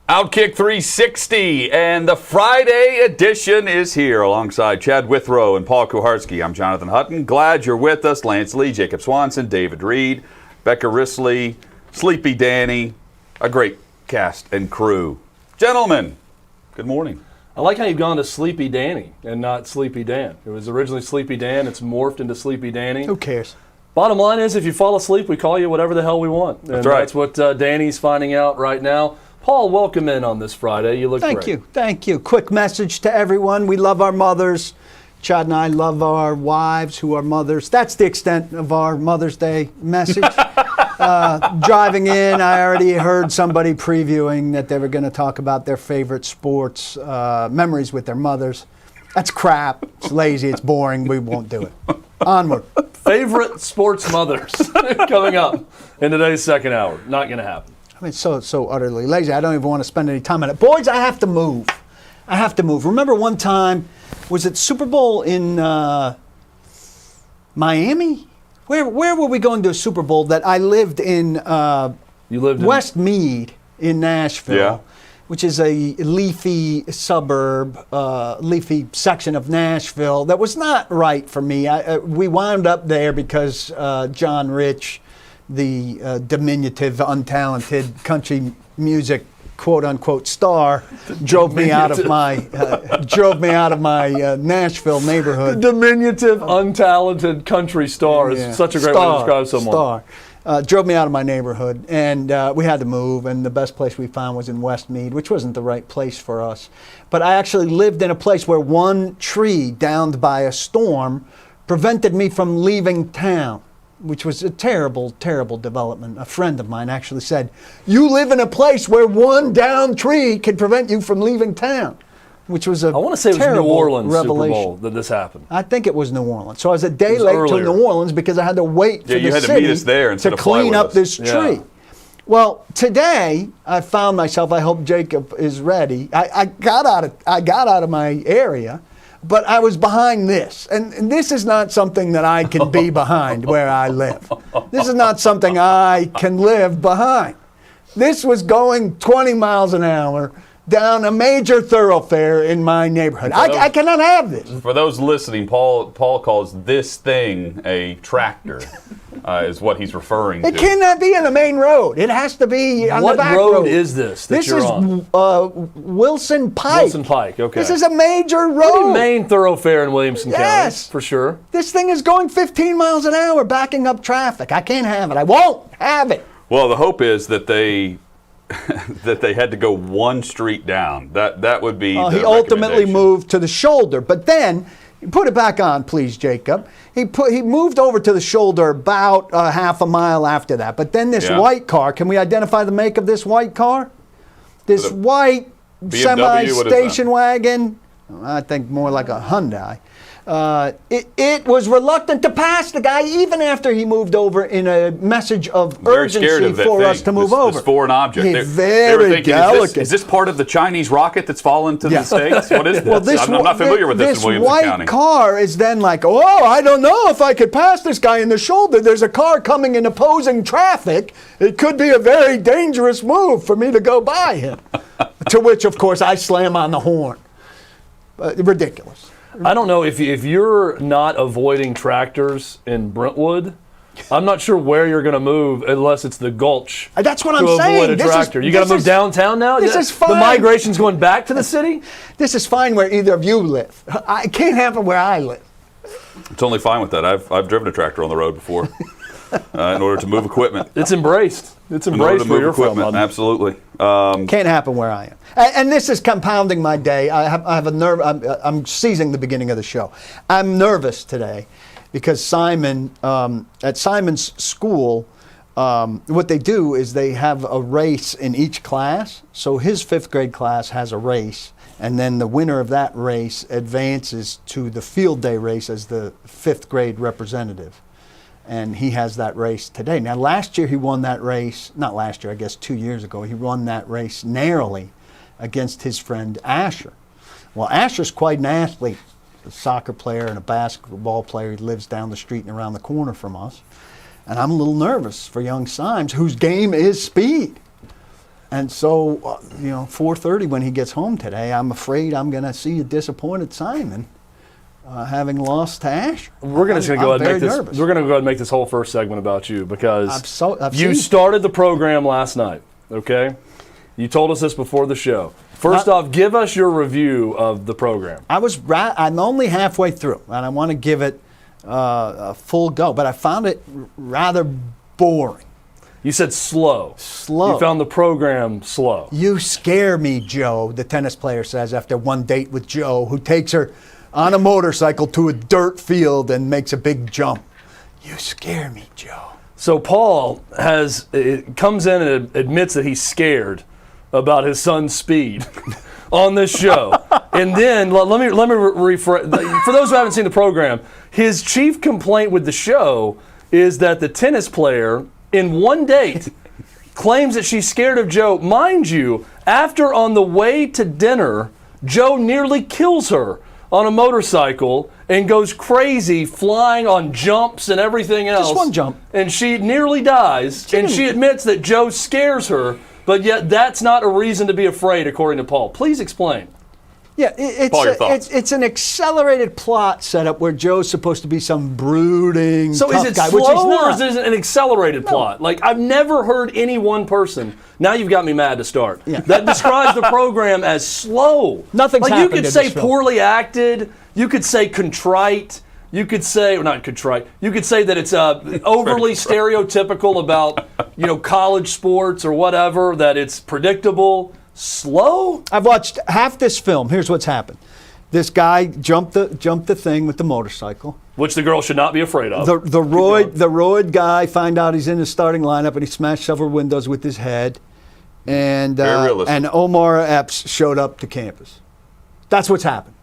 OutKick 360, and the Friday edition is here alongside Chad Withrow and Paul Kuharski. I'm Jonathan Hutton. Glad you're with us. Lance Lee, Jacob Swanson, David Reed, Becca Risley, Sleepy Danny, a great cast and crew. Gentlemen, good morning. I like how you've gone to Sleepy Danny and not Sleepy Dan. It was originally Sleepy Dan. It's morphed into Sleepy Danny. Who cares? Bottom line is, if you fall asleep, we call you whatever the hell we want. And that's right. That's what Danny's finding out right now. Paul, welcome in on this Friday. You look great. Thank you. Quick message to everyone. We love our mothers. Chad and I love our wives who are mothers. That's the extent of our Mother's Day message. Driving in, I already heard somebody previewing that they were going to talk about their favorite sports memories with their mothers. That's crap. It's lazy. It's boring. We won't do it. Onward. Favorite sports mothers coming up in today's second hour. Not going to happen. I mean, so utterly lazy. I don't even want to spend any time on it. Boys, I have to move. Remember one time, was it Super Bowl in Miami? Where were we going to a Super Bowl that I lived in? You lived in Westmead in Nashville, yeah, which is a leafy suburb, leafy section of Nashville that was not right for me. We wound up there because John Rich, the diminutive, untalented country music quote-unquote star, drove me out of my Nashville neighborhood. Diminutive, untalented country star is such a great way to describe someone. Drove me out of my neighborhood, and we had to move, and the best place we found was in Westmead, which wasn't the right place for us. But I actually lived in a place where one tree downed by a storm prevented me from leaving town, which was a terrible, terrible development. A friend of mine actually said, "You live in a place where one downed tree can prevent you from leaving town," which was a terrible I want to say it was New Orleans revelation. Super Bowl that this happened. I think it was New Orleans. So I was a day late to New Orleans because I had to wait for you the had to city meet us there instead to of fly clean with up us. this tree. Well, today I found myself, I hope Jacob is ready. I got out of my area, but I was behind this. And this is not something that I can be behind where I live. This is not something I can live behind. This was going 20 miles an hour down a major thoroughfare in my neighborhood. I cannot have this. For those listening, Paul calls this thing a tractor, is what he's referring to. It cannot be on the main road. It has to be on the back road. What road is this that you're on? This is Wilson Pike. Wilson Pike, okay. This is a major road. Pretty main thoroughfare in Williamson County, for sure. This thing is going 15 miles an hour, backing up traffic. I can't have it. I won't have it. Well, the hope is that they had to go one street down. That would be the he ultimately recommendation. moved to the shoulder, but then put it back on, please, Jacob. He moved over to the shoulder about half a mile after that. But then this white car, can we identify the make of this white car? This white semi-station wagon, I think more like a Hyundai. It was reluctant to pass the guy even after he moved over in a message of urgency for us to move over. This foreign object. They were thinking, delicate. Is this part of the Chinese rocket that's fallen to the States? What is this? Well, I'm not familiar with this in Williamson County. This white car is then like, oh, I don't know if I could pass this guy in the shoulder. There's a car coming in opposing traffic. It could be a very dangerous move for me to go by him. To which, of course, I slam on the horn. Ridiculous. I don't know if you're not avoiding tractors in Brentwood. I'm not sure where you're going to move unless it's the Gulch. That's what I'm saying. saying. To avoid a tractor. You got to move downtown now? This is fine. The migration's going back to the city? This is fine where either of you live. It can't happen where I live. It's only fine with that. I've driven a tractor on the road before in order to move equipment. It's embraced. It's embraced where you're from. Absolutely. Can't happen where I am. And this is compounding my day. I have a nerve. I'm seizing the beginning of the show. I'm nervous today because Simon, at Simon's school, what they do is they have a race in each class. So his fifth grade class has a race, and then the winner of that race advances to the field day race as the fifth grade representative. And he has that race today. Now, last year he won that race, not last year, I guess 2 years ago, he won that race narrowly against his friend Asher. Well, Asher's quite an athlete, a soccer player and a basketball player. He lives down the street and around the corner from us. And I'm a little nervous for young Symes, whose game is speed. And so, 4:30 when he gets home today, I'm afraid I'm going to see a disappointed Simon, having lost to Asher. We're going to go ahead and make this. Nervous. We're going to go ahead and make this whole first segment about you because I've you seen- started the program last night. Okay, you told us this before the show. First off, give us your review of the program. I'm only halfway through, and I want to give it a full go, but I found it rather boring. You said slow. Slow. You found the program slow. You scare me, Joe, the tennis player says after one date with Joe, who takes her on a motorcycle to a dirt field and makes a big jump. You scare me, Joe. So Paul comes in and admits that he's scared about his son's speed on this show. And then, let me rephrase. For those who haven't seen the program, his chief complaint with the show is that the tennis player, in one date, claims that she's scared of Joe. Mind you, after on the way to dinner, Joe nearly kills her on a motorcycle and goes crazy, flying on jumps and everything else. Just one jump. And she nearly dies, and she admits that Joe scares her, but yet that's not a reason to be afraid, according to Paul. Please explain. Yeah, Paul, your thoughts. it's an accelerated plot setup where Joe's supposed to be some brooding So tough is it guy, which he's slow or not. is it an accelerated plot? Like, I've never heard any one person, now you've got me mad to start, that describes the program as slow. Nothing's like, happened you could in say this film. poorly acted, you could say contrite, you could say, well, not contrite, you could say that it's overly stereotypical about, college sports or whatever, that it's predictable. Slow? I've watched half this film. Here's what's happened. This guy jumped the thing with the motorcycle. Which the girl should not be afraid of. The roid guy find out he's in the starting lineup and he smashed several windows with his head. And Very realistic. and Omar Epps showed up to campus. That's what's happened.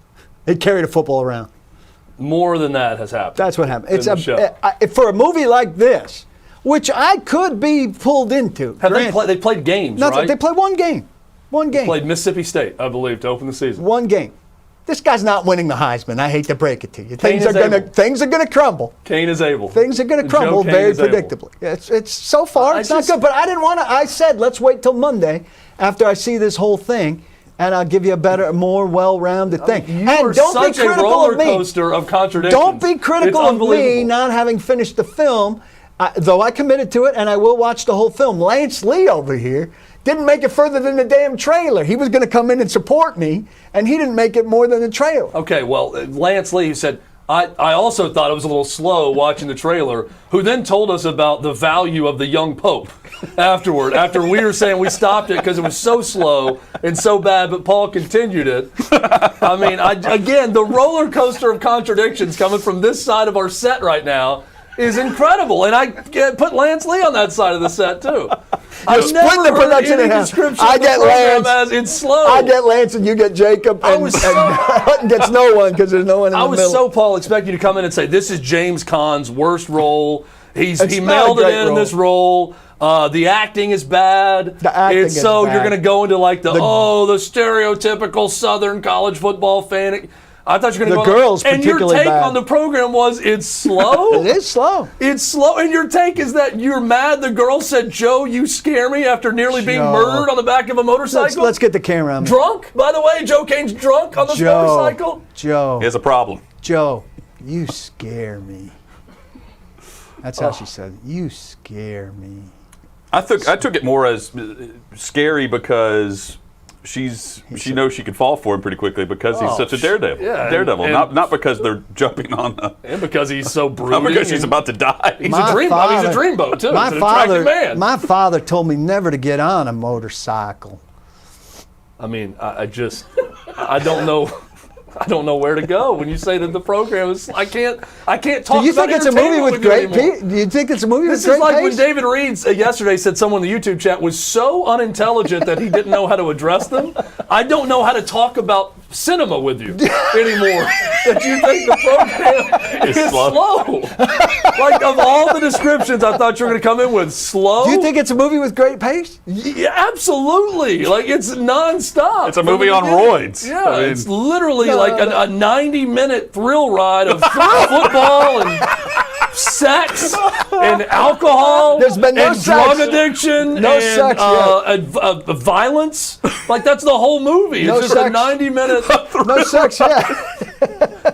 He carried a football around. More than that has happened. That's what happened. It's in the show. for a movie like this, which I could be pulled into. Have they played games, right? They played one game. One game. Played Mississippi State, I believe, to open the season. One game. This guy's not winning the Heisman. I hate to break it to you. Kane Things are gonna crumble. Kane is able. Things are gonna Joe crumble Kane very is able. predictably. It's so far it's not good. But I didn't want to. I said let's wait till Monday after I see this whole thing, and I'll give you a better, more well-rounded thing. You and are don't such be critical a roller of me. coaster of contradictions. Don't be critical It's of me unbelievable. not having finished the film, though I committed to it, and I will watch the whole film. Lance Lee over here didn't make it further than the damn trailer. He was going to come in and support me, and he didn't make it more than the trailer. Okay, well, Lance Lee said, I also thought it was a little slow watching the trailer, who then told us about the value of the young pope afterward, after we were saying we stopped it because it was so slow and so bad, but Paul continued it. I mean, again, the roller coaster of contradictions coming from this side of our set right now is incredible, and I put Lance Lee on that side of the set too. I've split never the heard production any in half. description I of the get program Lance. as it's slow. I get Lance and you get Jacob, and Hutton gets no one because there's no one in I the was middle. so, Paul, expecting you to come in and say, this is James Caan's worst role. He not mailed a it great in role. this role. The acting is bad. The acting is so bad. you're going to go into like the stereotypical Southern college football fan. I thought you were going to The go. girls and your particularly take bad. on the program was it's slow. It is slow. It's slow, and your take is that you're mad the girl said, Joe, you scare me after nearly being Joe. murdered on the back of a motorcycle? Let's get the camera on me. Drunk, by the way. Joe Kane's drunk on this motorcycle. Joe, He has a problem. Joe, you scare me. That's how she said it. You scare me. I took it more as scary because she knows she could fall for him pretty quickly because he's such a daredevil. yeah, Daredevil, and- not because they're jumping on. And because he's so brooding. Not because she's about to die. He's a dreamboat, too. My He's an attractive man. My father told me never to get on a motorcycle. I mean, I don't know. I don't know where to go when you say that the program is. I can't talk. Do you about think it's a movie entertainment with great you anymore. Do you think it's a movie This with is great like when pace? David Reed yesterday said someone in the YouTube chat was so unintelligent that he didn't know how to address them. I don't know how to talk about cinema with you anymore. That you think the program is slow. Like, of all the descriptions I thought you were going to come in with, slow. Do you think it's a movie with great pace? Yeah, absolutely. Like, it's nonstop. It's a movie on roids. Yeah, I mean, it's literally like a 90-minute thrill ride of football and sex and alcohol There's been no and sex. drug addiction No and sex yet. violence. Like, that's the whole movie. It's No just a sex. 90-minute. No sex yet.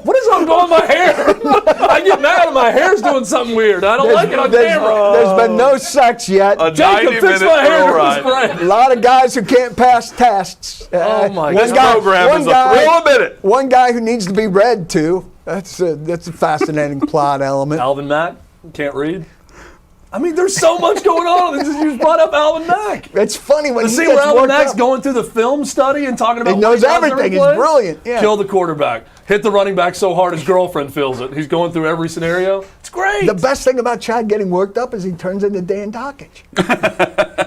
What is going on with my hair? I get mad when my hair's doing something weird. I don't like it on camera. There's been no sex yet. A Jacob, fix 90-minute my hair thrill to ride. this A lot of guys who can't pass tests. Oh, my This God. program is a thrill a minute. One guy who needs to be read to. That's a fascinating plot element. Alvin Mack can't read. I mean, there's so much going on. You just brought up Alvin Mack. It's funny when The he scene gets where Alvin worked Mack's up. going through the film study and talking about He what knows does everything. every He's play. brilliant. Yeah. Kill the quarterback. Hit the running back so hard his girlfriend feels it. He's going through every scenario. It's great. The best thing about Chad getting worked up is he turns into Dan Dockich.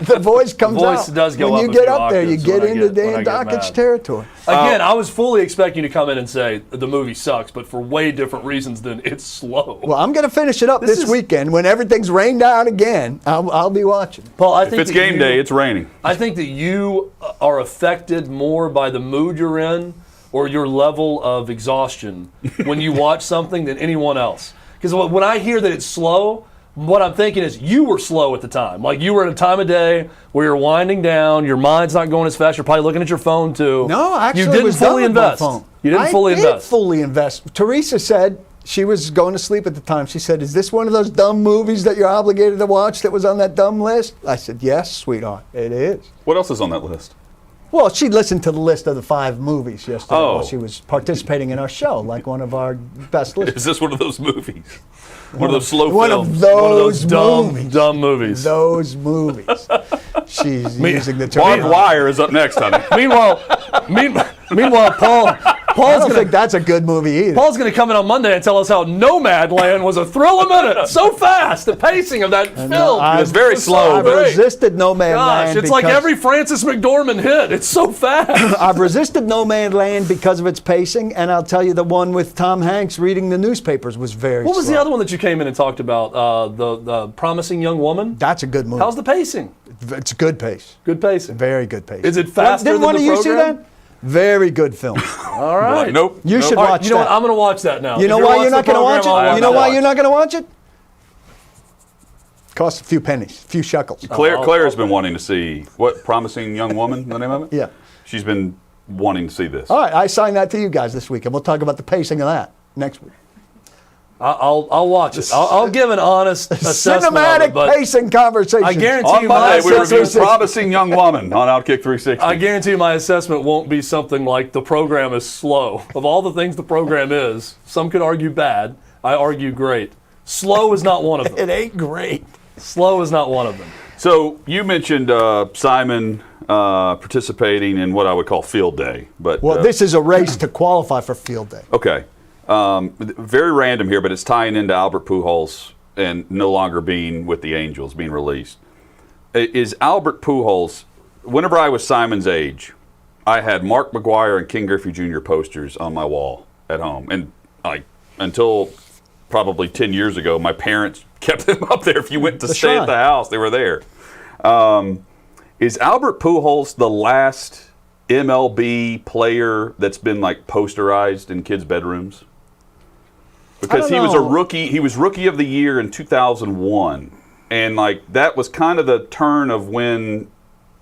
The voice comes The voice out. does go when up you a get few up there, you octaves get when I into get- when Dan I get Dockich mad. territory. Again, I was fully expecting you to come in and say the movie sucks, but for way different reasons than it's slow. Well, I'm going to finish it up This this is- weekend when everything's rained out again. I'll be watching. Paul, I If think it's that game you- day, it's raining. I think that you are affected more by the mood you're in or your level of exhaustion when you watch something than anyone else. Because when I hear that it's slow, what I'm thinking is you were slow at the time. Like, you were at a time of day where you're winding down, your mind's not going as fast, you're probably looking at your phone too. No, actually, you didn't was done fully with my invest. phone. You didn't I fully did invest. fully invest. Teresa said she was going to sleep at the time. She said, "Is this one of those dumb movies that you're obligated to watch that was on that dumb list?" I said, "Yes, sweetheart, it is." What else is on that list? Well, she listened to the list of the 5 movies yesterday Oh. while she was participating in our show, like one of our best Is listeners. this one of those movies? One of those slow One films? of those, One of those movies. dumb movies. Those movies. She's using the Barbed term. Wire is up next, honey. Meanwhile, I Paul's don't gonna think that's a good movie either. Paul's going to come in on Monday and tell us how Nomadland was a thrill a minute. So fast, the pacing of that film. It's very slow, I've but- resisted No Man Gosh, Land. it's like because- every Francis McDormand hit. It's so fast. I've resisted No Man Land because of its pacing, and I'll tell you the one with Tom Hanks reading the newspapers was very What was slow. the other one that you came in and talked about? The Promising Young Woman? That's a good movie. How's the pacing? It's a good pace. Good pacing. Very good pace. Is it faster Didn't than one the of you see program? that? Very good film. All right. Like, nope. You nope. should All right, watch you know that. what? I'm going to watch that now. You know If why watching you're not the going to watch program, I'll it? You know watch why it. you're not going to watch it? Costs a few pennies, a few shekels. Claire has been wanting to see what Promising Young Woman, the name of it? Yeah. She's been wanting to see this. All right, I signed that to you guys this week, and we'll talk about the pacing of that next week. I'll watch it. I'll give an honest assessment of Cinematic it, but pacing conversation. I guarantee On you my Monday, we assessment, reviewed Promising Young Woman on OutKick 360. I guarantee you my assessment won't be something like the program is slow. Of all the things the program is, some could argue bad. I argue great. Slow is not one of them. It ain't great. Slow is not one of them. So you mentioned Simon participating in what I would call field day, but Well, this is a race to qualify for field day. okay. Very random here, but it's tying into Albert Pujols and no longer being with the Angels, being released. Is Albert Pujols? Whenever I was Simon's age, I had Mark McGwire and King Griffey Jr. posters on my wall at home, and until probably 10 years ago, my parents kept them up there. If you went to The stay shrine. at the house, they were there. Is Albert Pujols the last MLB player that's been like posterized in kids' bedrooms? Because don't he was a know. rookie. He was Rookie of the Year in 2001, and like that was kind of the turn of when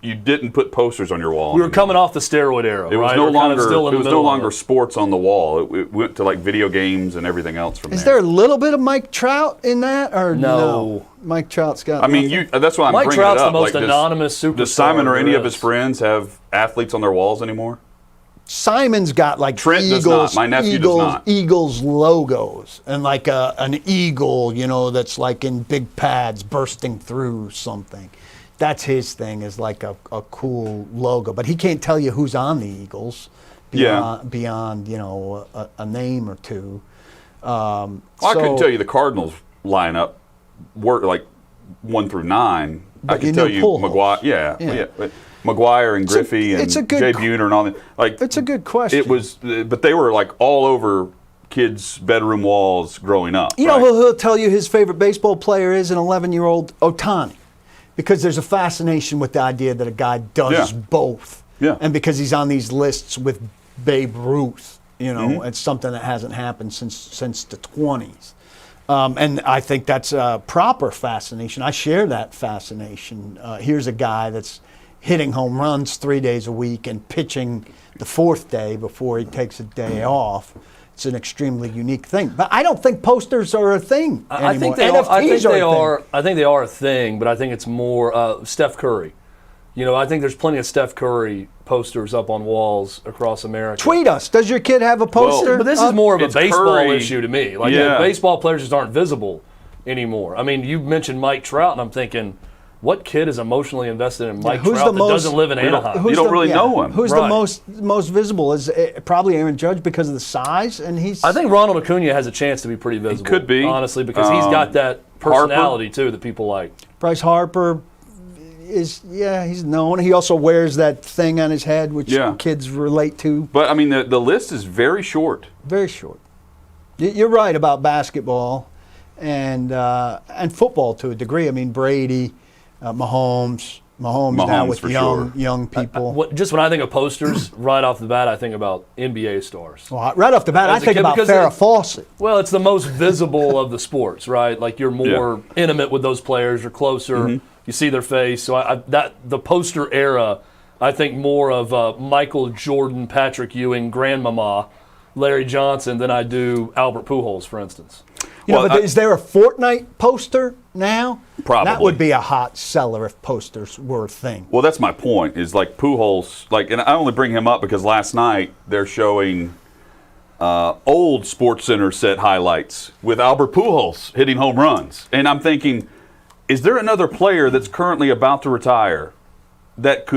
you didn't put posters on your wall. We were anymore. coming off the steroid era, It was right? no We're kind of longer. still in It the was no middle of longer it. sports on the wall. It went to like video games and everything else from Is there there. a little bit of Mike Trout in that, or No. Mike Trout's got. I mean, that's why I'm Mike bringing Trout's it the up. most Like, anonymous superstar Does Simon or there any of is. his friends have athletes on their walls anymore? Simon's got like Trent does Eagles, not. My nephew does Eagles, not. Eagles logos, and like an eagle, that's like in big pads bursting through something. That's his thing, is like a cool logo. But he can't tell you who's on the Eagles beyond a name or two. Well, I couldn't tell you the Cardinals lineup were like 1 through 9. I But you can tell knew you Pujols. McGuire. Yeah. But McGuire and Griffey it's a and good Jay qu- Buhner and all that. Like, It's a good question. It was, but they were like all over kids' bedroom walls growing up. You know right? who he'll tell you his favorite baseball player is? An 11-year-old Ohtani. Because there's a fascination with the idea that a guy does Yeah. both. Yeah. And because he's on these lists with Babe Ruth, Mm-hmm. it's something that hasn't happened since the 20s. And I think that's a proper fascination. I share that fascination. Here's a guy that's hitting home runs 3 days a week and pitching the fourth day before he takes a day off. It's an extremely unique thing. But I don't think posters are a thing anymore. I think they are. I think they are a thing, but I think it's more Steph Curry. I think there's plenty of Steph Curry posters up on walls across America. Tweet us. Does your kid have a poster? But this is more of a baseball Curry. issue to me. Baseball players just aren't visible anymore. I mean, you mentioned Mike Trout, and I'm thinking, what kid is emotionally invested in Mike Trout that doesn't live in Anaheim? You don't really know him. Who's the most visible? Is probably Aaron Judge because of the size, and I think Ronald Acuna has a chance to be pretty visible. He could be, honestly, because he's got that personality too that people like. Bryce Harper he's known. He also wears that thing on his head, which kids relate to. But I mean, the list is very short. Very short. You're right about basketball and football to a degree. I mean, Brady. Mahomes now with young people. Just when I think of posters, right off the bat, I think about NBA stars. Well, right off the bat, I think about Farrah Fawcett. Well, it's the most visible of the sports, right? Like you're more intimate with those players, you're closer, you see their face. So the poster era, I think more of Michael Jordan, Patrick Ewing, Grandmama, Larry Johnson than I do Albert Pujols, for instance. But is there a Fortnite poster now? Probably. That would be a hot seller if posters were a thing. Well, that's my point, is like Pujols, and I only bring him up because last night they're showing old SportsCenter set highlights with Albert Pujols hitting home runs. And I'm thinking, is there another player that's currently about to retire that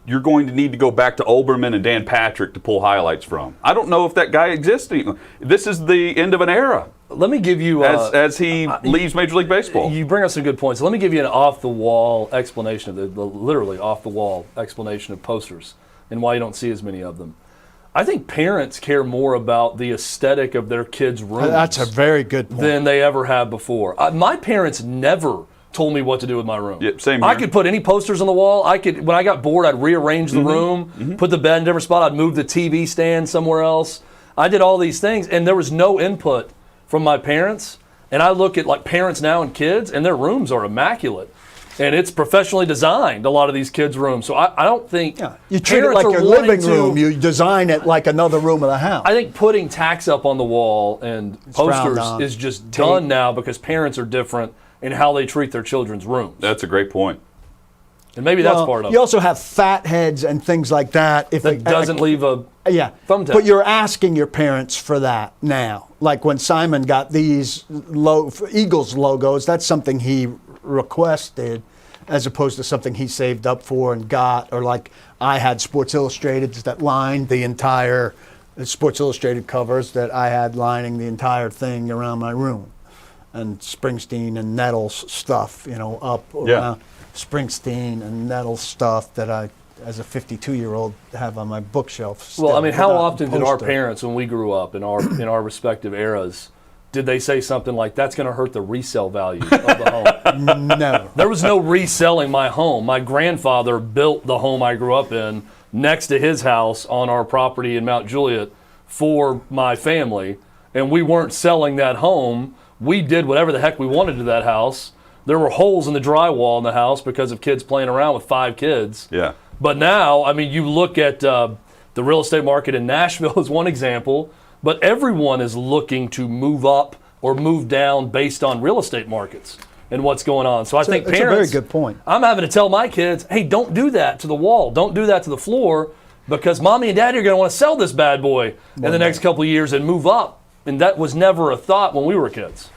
you're going to need to go back to Olbermann and Dan Patrick to pull highlights from? I don't know if that guy exists anymore. This is the end of an era. Let me give you as he leaves Major League Baseball. You bring up some good points. Let me give you an off-the-wall explanation of the literally off-the-wall explanation of posters and why you don't see as many of them. I think parents care more about the aesthetic of their kids' rooms. That's a very good point. Than they ever have before. My parents never told me what to do with my room. Yeah, same here. I could put any posters on the wall. When I got bored, I'd rearrange the room, put the bed in a different spot. I'd move the TV stand somewhere else. I did all these things, and there was no input from my parents. And I look at like parents now and kids, and their rooms are immaculate. And it's professionally designed, a lot of these kids' rooms. So I don't think you treat it like your living room. You design it like another room of the house. I think putting tacks up on the wall and posters is just done now because parents are different in how they treat their children's rooms. That's a great point. And maybe that's part of it. You also have fat heads and things like that. That doesn't leave a thumbtack. But you're asking your parents for that now. Like when Simon got these Eagles logos, that's something he requested as opposed to something he saved up for and got. Or like I had Sports Illustrated that lined the entire Sports Illustrated covers that I had lining the entire thing around my room. And Springsteen and Nettles stuff, up around Springsteen and Nettles stuff that I, as a 52-year-old, have on my bookshelf. Well, I mean, how often did our parents, when we grew up in our respective eras, did they say something like, that's going to hurt the resale value of the home? No. There was no reselling my home. My grandfather built the home I grew up in next to his house on our property in Mount Juliet for my family, and we weren't selling that home. We did whatever the heck we wanted to that house. There were holes in the drywall in the house because of kids playing around with 5 kids. Yeah. But now, I mean, you look at the real estate market in Nashville as one example, but everyone is looking to move up or move down based on real estate markets and what's going on. So I think parents... That's a very good point. I'm having to tell my kids, hey, don't do that to the wall. Don't do that to the floor because mommy and daddy are going to want to sell this bad boy in the next couple of years and move up. And that was never a thought when we were kids.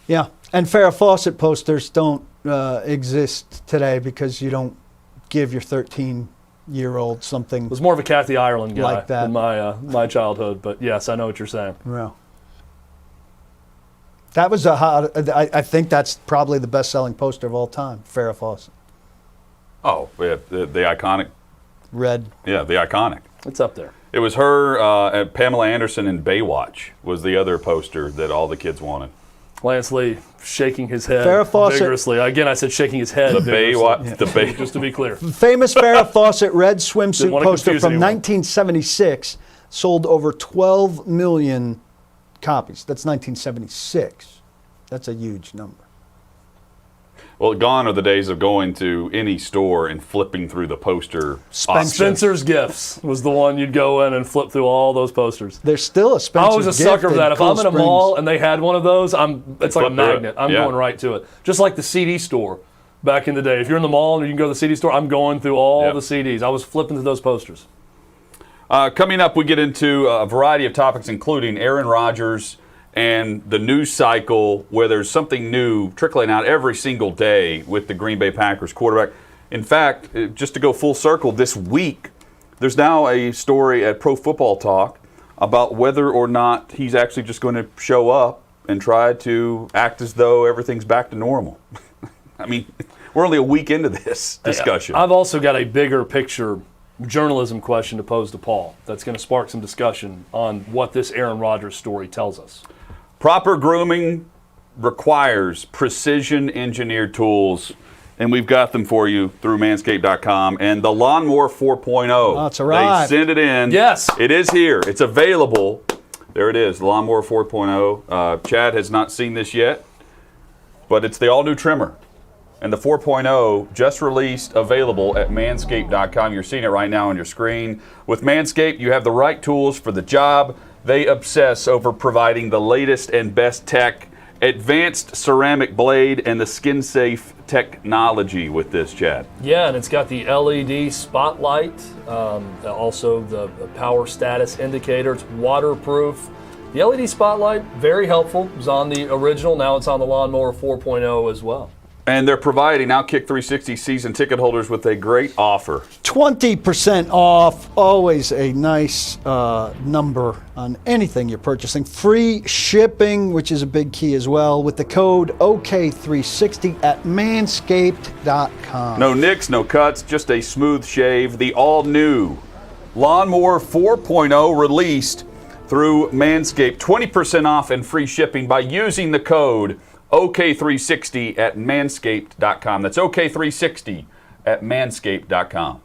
Yeah, and Farrah Fawcett posters don't exist today because you don't give your 13-year-old something. It was more of a Kathy Ireland guy like that in my childhood, but yes, I know what you're saying. Yeah. That was I think that's probably the best-selling poster of all time, Farrah Fawcett. Oh, yeah, the iconic. Red. Yeah, the iconic. It's up there. It was her, Pamela Anderson in Baywatch was the other poster that all the kids wanted. Lance Lee shaking his head Farrah Fawcett. vigorously. Again, I said shaking his head vigorously. Just to be clear. Famous Farrah Fawcett red swimsuit poster from anyone. 1976 sold over 12 million copies. That's 1976. That's a huge number. Well, gone are the days of going to any store and flipping through the poster. Spencer's Gifts was the one you'd go in and flip through all those posters. There's still a Spencer's I was a Gift sucker for that. If Cool I'm in a Springs. mall and they had one of those, it's like a flip through it. magnet. I'm Yeah. going right to it. Just like the CD store back in the day. If you're in the mall and you can go to the CD store, I'm going through all Yep. the CDs. I was flipping through those posters. Coming up, we get into a variety of topics, including Aaron Rodgers and the news cycle, where there's something new trickling out every single day with the Green Bay Packers quarterback. In fact, just to go full circle, this week, there's now a story at Pro Football Talk about whether or not he's actually just going to show up and try to act as though everything's back to normal. I mean, we're only a week into this discussion. I've also got a bigger picture journalism question to pose to Paul that's going to spark some discussion on what this Aaron Rodgers story tells us. Proper grooming requires precision engineered tools, and we've got them for you through manscaped.com. And the Lawnmower 4.0. That's right. They sent it in. Yes. It is here. It's available. There it is, the Lawnmower 4.0. Chad has not seen this yet, but it's the all-new trimmer. And the 4.0 just released, available at manscaped.com. You're seeing it right now on your screen. With Manscaped, you have the right tools for the job. They obsess over providing the latest and best tech, advanced ceramic blade, and the skin-safe technology with this, Chad. Yeah, and it's got the LED spotlight, also the power status indicator. It's waterproof. The LED spotlight, very helpful. It was on the original. Now it's on the Lawnmower 4.0 as well. And they're providing OutKick 360 season ticket holders with a great offer. 20% off, always a nice number on anything you're purchasing. Free shipping, which is a big key as well, with the code OK360 at manscaped.com. No nicks, no cuts, just a smooth shave. The all-new Lawnmower 4.0 released through Manscaped. 20% off and free shipping by using the code OK360 at manscaped.com. That's OK360 at manscaped.com.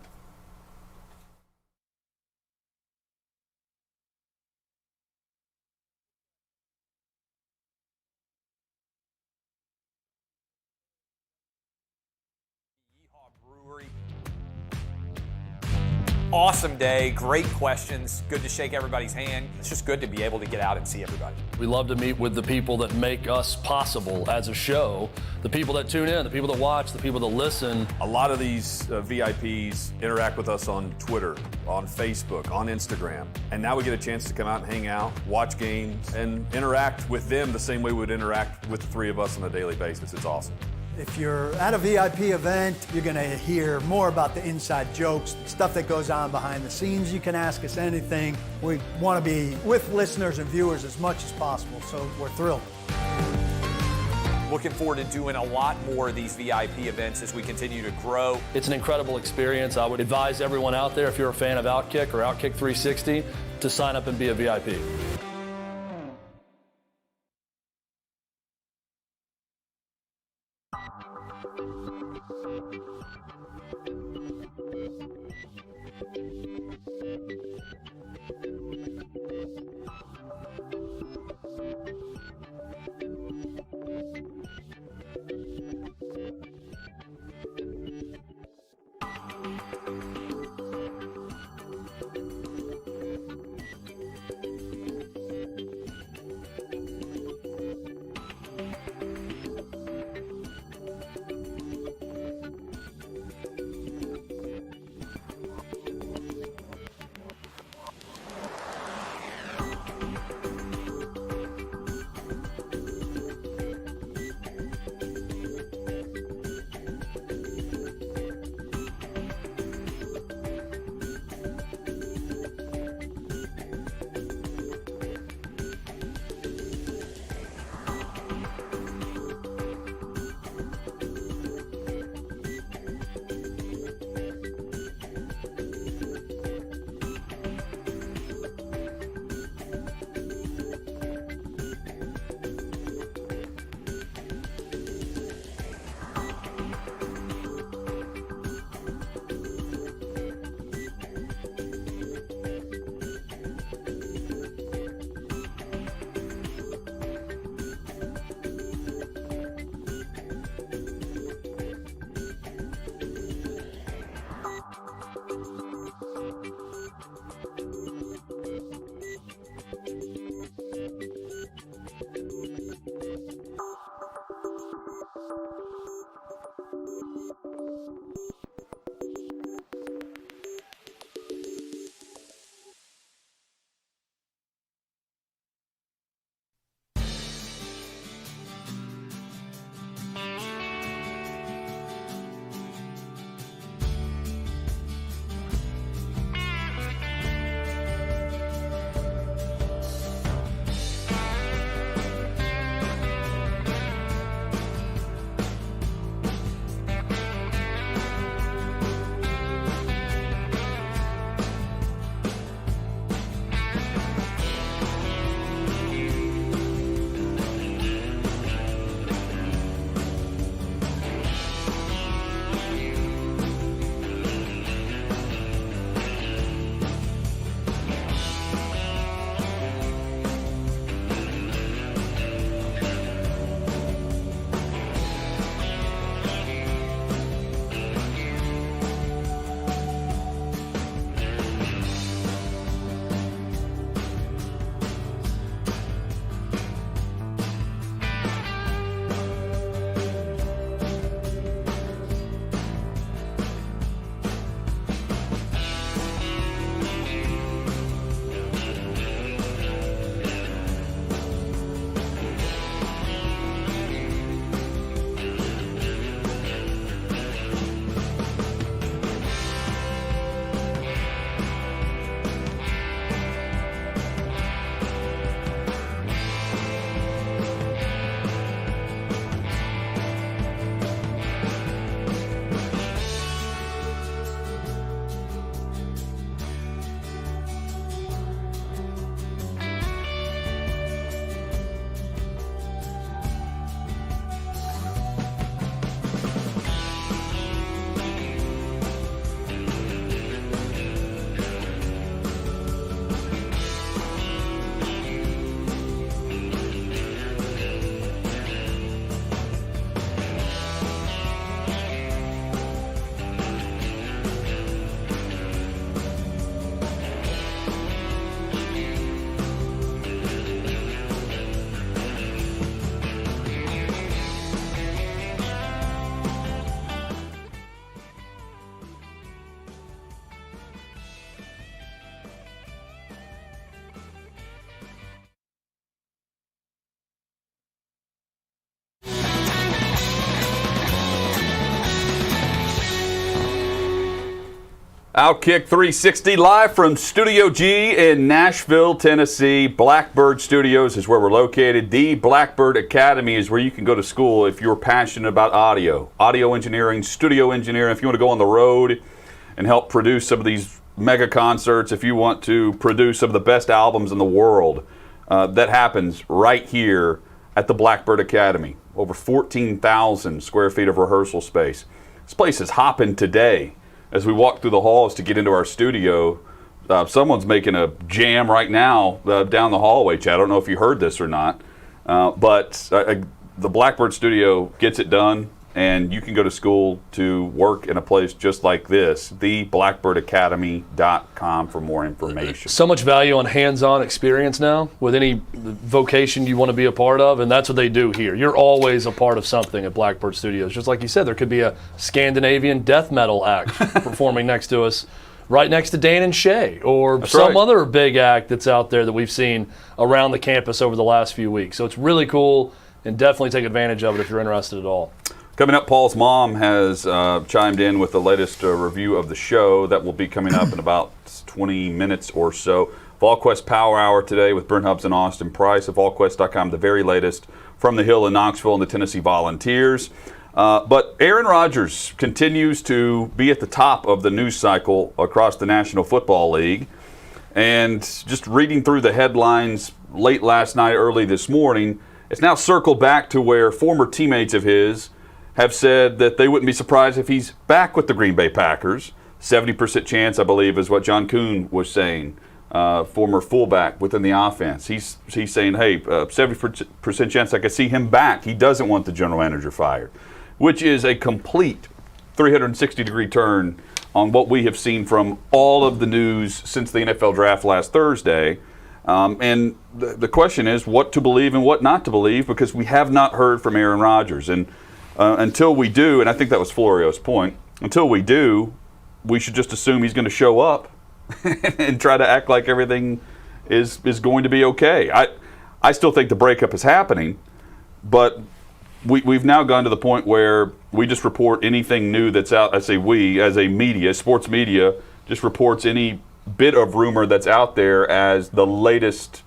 Awesome day, great questions, good to shake everybody's hand. It's just good to be able to get out and see everybody. We love to meet with the people that make us possible as a show, the people that tune in, the people that watch, the people that listen. A lot of these VIPs interact with us on Twitter, on Facebook, on Instagram. And now we get a chance to come out and hang out, watch games, and interact with them the same way we would interact with the three of us on a daily basis. It's awesome. If you're at a VIP event, you're going to hear more about the inside jokes, stuff that goes on behind the scenes. You can ask us anything. We want to be with listeners and viewers as much as possible, so we're thrilled. Looking forward to doing a lot more of these VIP events as we continue to grow. It's an incredible experience. I would advise everyone out there, if you're a fan of OutKick or OutKick 360, to sign up and be a VIP. OutKick 360 live from Studio G in Nashville, Tennessee. Blackbird Studios is where we're located. The Blackbird Academy is where you can go to school if you're passionate about audio engineering, studio engineering. If you want to go on the road and help produce some of these mega concerts, if you want to produce some of the best albums in the world, that happens right here at the Blackbird Academy. Over 14,000 square feet of rehearsal space. This place is hopping today. As we walk through the halls to get into our studio, someone's making a jam right now down the hallway, Chad. I don't know if you heard this or not, but the Blackbird Studio gets it done, and you can go to school to work in a place just like this, theblackbirdacademy.com for more information. So much value on hands-on experience now with any vocation you want to be a part of, and that's what they do here. You're always a part of something at Blackbird Studios. Just like you said, there could be a Scandinavian death metal act performing next to us, right next to Dan and Shay, or that's some right. other big act that's out there that we've seen around the campus over the last few weeks. So it's really cool, and definitely take advantage of it if you're interested at all. Coming up, Paul's mom has chimed in with the latest review of the show. That will be coming up in about 20 minutes or so. Volquest Power Hour today with Brent Hubbs and Austin Price of Volquest.com, the very latest from the Hill in Knoxville and the Tennessee Volunteers. But Aaron Rodgers continues to be at the top of the news cycle across the National Football League. And just reading through the headlines late last night, early this morning, it's now circled back to where former teammates of his have said that they wouldn't be surprised if he's back with the Green Bay Packers. 70% chance, I believe, is what John Kuhn was saying, former fullback within the offense. He's saying, hey, 70% chance I could see him back. He doesn't want the general manager fired, which is a complete 360-degree turn on what we have seen from all of the news since the NFL draft last Thursday. And the question is what to believe and what not to believe, because we have not heard from Aaron Rodgers. And until we do, and I think that was Florio's point, until we do, we should just assume he's going to show up and try to act like everything is going to be okay. I still think the breakup is happening, but we've now gone to the point where we just report anything new that's out. I say we, as a media, sports media, just reports any bit of rumor that's out there as the latest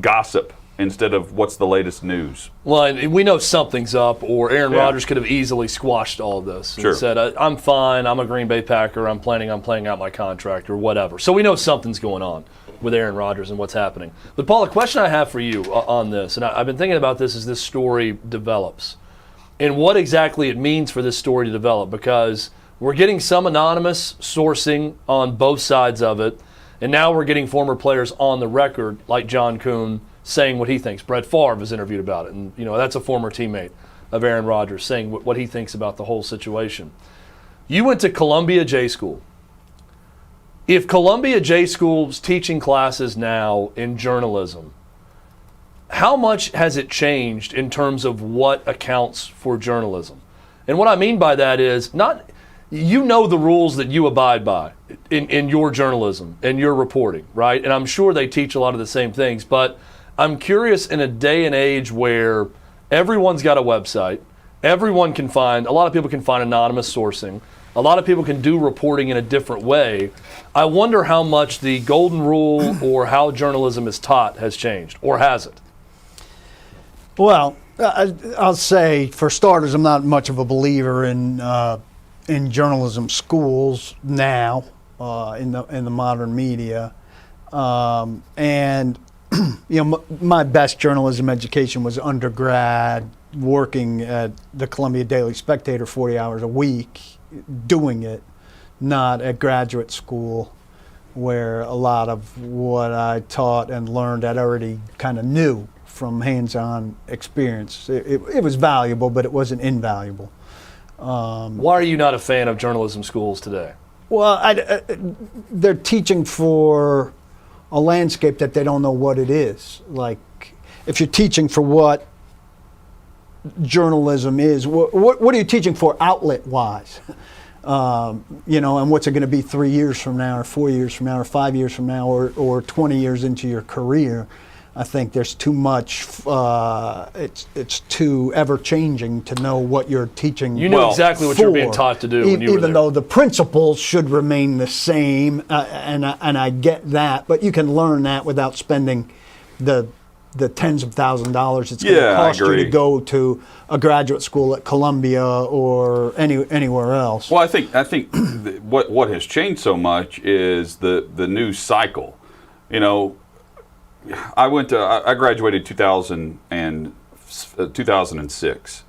gossip, instead of what's the latest news. Well, and we know something's up, or Aaron Rodgers could have easily squashed all of this and said, I'm fine, I'm a Green Bay Packer, I'm planning on playing out my contract or whatever. So we know something's going on with Aaron Rodgers and what's happening. But Paul, the question I have for you on this, and I've been thinking about this as this story develops, and what exactly it means for this story to develop, because we're getting some anonymous sourcing on both sides of it, and now we're getting former players on the record, like John Kuhn, saying what he thinks. Brett Favre was interviewed about it, and that's a former teammate of Aaron Rodgers saying what he thinks about the whole situation. You went to Columbia J School. If Columbia J School's teaching classes now in journalism, how much has it changed in terms of what accounts for journalism? And what I mean by that is not, the rules that you abide by in your journalism and your reporting, right? And I'm sure they teach a lot of the same things, but I'm curious, in a day and age where everyone's got a website, a lot of people can find anonymous sourcing, a lot of people can do reporting in a different way. I wonder how much the golden rule or how journalism is taught has changed, or has it? Well, I'll say, for starters, I'm not much of a believer in journalism schools now in the modern media, and my best journalism education was undergrad, working at the Columbia Daily Spectator 40 hours a week, doing it, not at graduate school, where a lot of what I taught and learned I already kind of knew from hands-on experience. It was valuable, but it wasn't invaluable. Why are you not a fan of journalism schools today? Well, they're teaching for a landscape that they don't know what it is. Like, if you're teaching for what journalism is, what are you teaching for outlet-wise? And what's it going to be 3 years from now, or 4 years from now, or 5 years from now, or 20 years into your career? I think there's too much. It's too ever changing to know what you're teaching. You know exactly what you're being taught to do when you were even there. though the principles should remain the same, and I get that, but you can learn that without spending the tens of thousands of dollars it's going to cost you to go to a graduate school at Columbia or anywhere else. Well, I think what has changed so much is the news cycle. You know, I graduated 2006,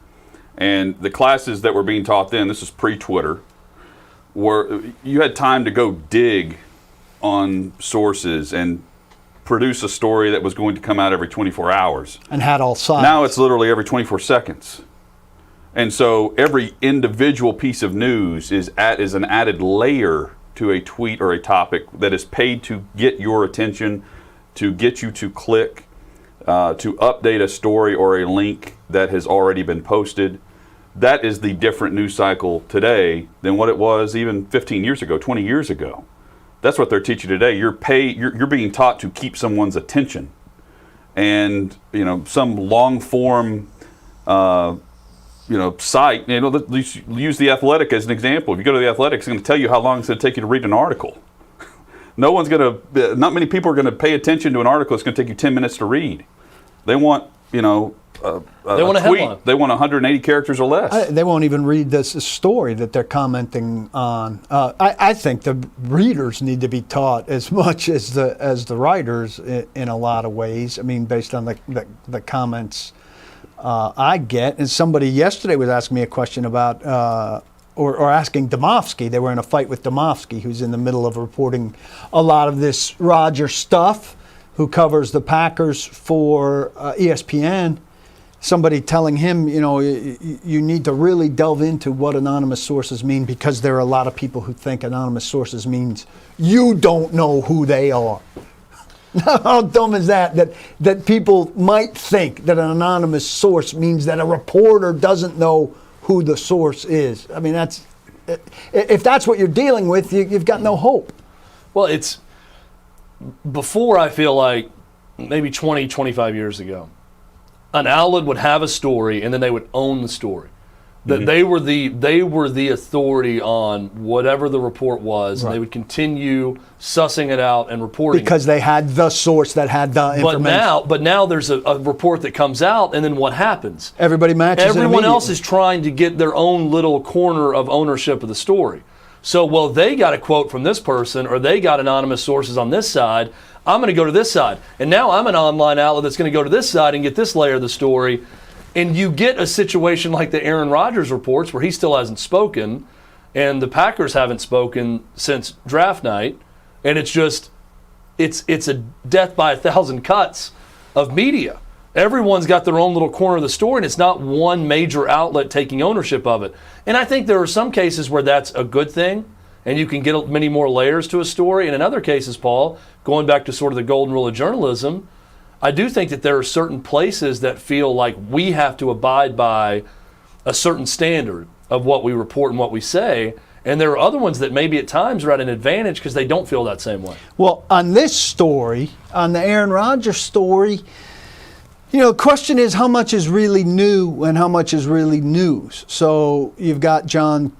and the classes that were being taught then, this is pre-Twitter, you had time to go dig on sources and produce a story that was going to come out every 24 hours. And had all sides. Now it's literally every 24 seconds. And so every individual piece of news is an added layer to a tweet or a topic that is paid to get your attention, to get you to click, to update a story or a link that has already been posted. That is the different news cycle today than what it was even 15 years ago, 20 years ago. That's what they're teaching today. You're being taught to keep someone's attention, and some long form, site. Use the Athletic as an example. If you go to the Athletic, it's going to tell you how long it's going to take you to read an article. Not many people are going to pay attention to an article that's going to take you 10 minutes to read. They want they want a tweet. headline. They want 180 characters or less. They won't even read this story that they're commenting on. I think the readers need to be taught as much as the writers in a lot of ways. I mean, based on the comments I get. And somebody yesterday was asking me a question about, or asking Domofsky. They were in a fight with Domofsky, who's in the middle of reporting a lot of this Rodgers stuff, who covers the Packers for ESPN. Somebody telling him, you need to really delve into what anonymous sources mean, because there are a lot of people who think anonymous sources means you don't know who they are. How dumb is that people might think that an anonymous source means that a reporter doesn't know who the source is. I mean, if that's what you're dealing with, you've got no hope. Well, it's before, I feel like maybe 20, 25 years ago, an outlet would have a story and then they would own the story. That they were the authority on whatever the report was, right. And they would continue sussing it out and reporting because they had the source that had the information. But now there's a report that comes out, and then what happens? Everybody matches. Everyone else is trying to get their own little corner of ownership of the story. So, they got a quote from this person, or they got anonymous sources on this side. I'm going to go to this side. And now I'm an online outlet that's going to go to this side and get this layer of the story. And you get a situation like the Aaron Rodgers reports, where he still hasn't spoken, and the Packers haven't spoken since draft night. And it's a death by 1,000 cuts of media. Everyone's got their own little corner of the story, and it's not one major outlet taking ownership of it. And I think there are some cases where that's a good thing, and you can get many more layers to a story. And in other cases, Paul, going back to sort of the golden rule of journalism, I do think that there are certain places that feel like we have to abide by a certain standard of what we report and what we say. And there are other ones that maybe at times are at an advantage because they don't feel that same way. Well, on this story, on the Aaron Rodgers story, the question is how much is really new and how much is really news. So you've got John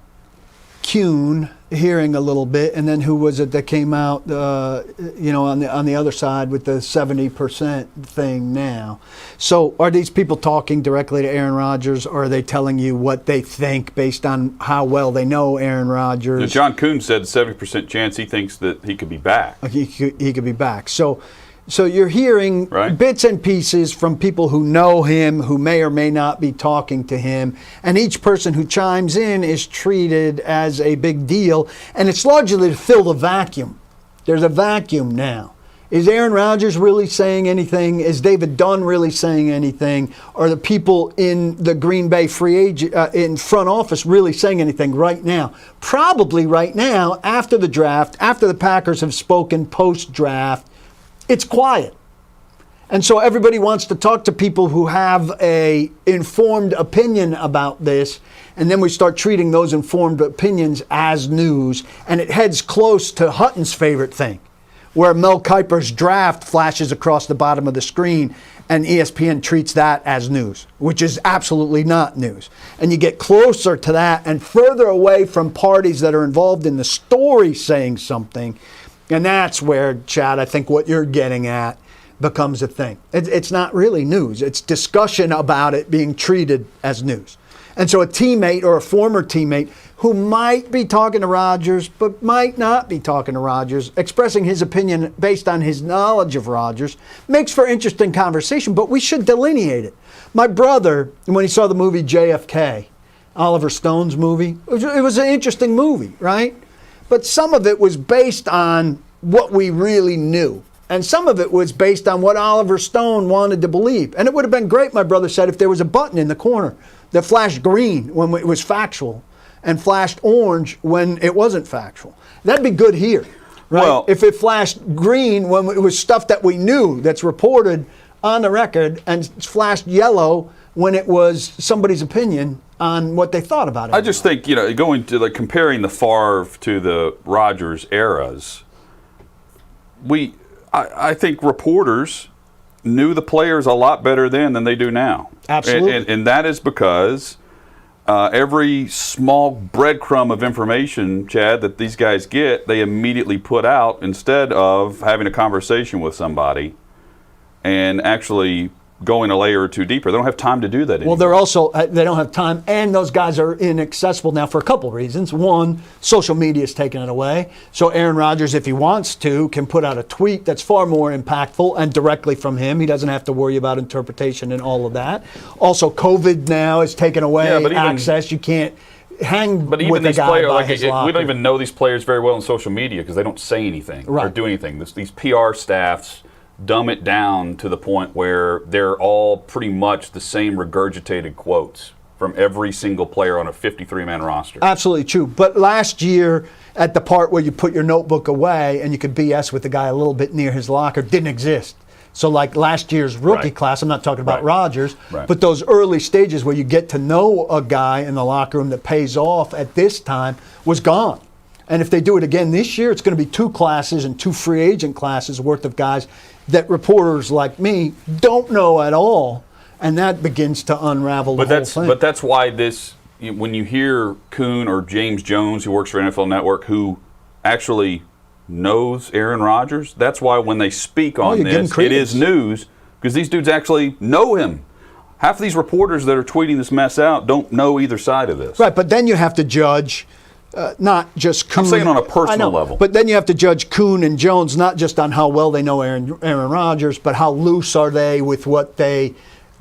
Kuhn hearing a little bit, and then who was it that came out, on the other side with the 70% thing now. So are these people talking directly to Aaron Rodgers, or are they telling you what they think based on how well they know Aaron Rodgers? Now, John Kuhn said 70% chance he thinks that he could be back. He could be back. So you're hearing bits and pieces from people who know him, who may or may not be talking to him, and each person who chimes in is treated as a big deal, and it's largely to fill the vacuum. There's a vacuum now. Is Aaron Rodgers really saying anything? Is David Dunn really saying anything? Are the people in the Green Bay free agent in front office really saying anything right now? Probably right now, after the draft, after the Packers have spoken post-draft, it's quiet. And so everybody wants to talk to people who have a informed opinion about this, and then we start treating those informed opinions as news, and it heads close to Hutton's favorite thing, where Mel Kiper's draft flashes across the bottom of the screen and ESPN treats that as news, which is absolutely not news. And you get closer to that and further away from parties that are involved in the story saying something, and that's where, Chad, I think what you're getting at becomes a thing. It's not really news. It's discussion about it being treated as news. And so a teammate or a former teammate who might be talking to Rodgers but might not be talking to Rodgers, expressing his opinion based on his knowledge of Rodgers, makes for interesting conversation, but we should delineate it. My brother, when he saw the movie JFK, Oliver Stone's movie, it was an interesting movie, right? But some of it was based on what we really knew. And some of it was based on what Oliver Stone wanted to believe. And it would have been great, my brother said, if there was a button in the corner that flashed green when it was factual and flashed orange when it wasn't factual. That'd be good here, right? Well, if it flashed green when it was stuff that we knew that's reported on the record and flashed yellow when it was somebody's opinion on what they thought about it. I just think, going to comparing the Favre to the Rodgers eras, I think reporters knew the players a lot better then than they do now. Absolutely. And that is because every small breadcrumb of information, Chad, that these guys get, they immediately put out instead of having a conversation with somebody and actually going a layer or two deeper. They don't have time to do that anymore. Well, they don't have time, and those guys are inaccessible now for a couple of reasons. One, social media is taking it away. So Aaron Rodgers, if he wants to, can put out a tweet that's far more impactful and directly from him. He doesn't have to worry about interpretation and all of that. Also, COVID now is taking away access. You can't hang but even with the these guy players, by his locker. we don't even know these players very well on social media because they don't say anything or do anything. These PR staffs dumb it down to the point where they're all pretty much the same regurgitated quotes from every single player on a 53-man roster. Absolutely true. But last year, at the part where you put your notebook away and you could BS with the guy a little bit near his locker, didn't exist. So like last year's rookie class, I'm not talking about Rodgers, but those early stages where you get to know a guy in the locker room that pays off at this time was gone. And if they do it again this year, it's going to be 2 classes and 2 free agent classes worth of guys that reporters like me don't know at all, and that begins to unravel the whole thing. But that's why when you hear Kuhn or James Jones, who works for NFL Network, who actually knows Aaron Rodgers, that's why when they speak on this, it is news, because these dudes actually know him. Half of these reporters that are tweeting this mess out don't know either side of this. Right, but then you have to judge not just Kuhn. I'm saying on a personal level. But then you have to judge Kuhn and Jones not just on how well they know Aaron Rodgers, but how loose are they with what their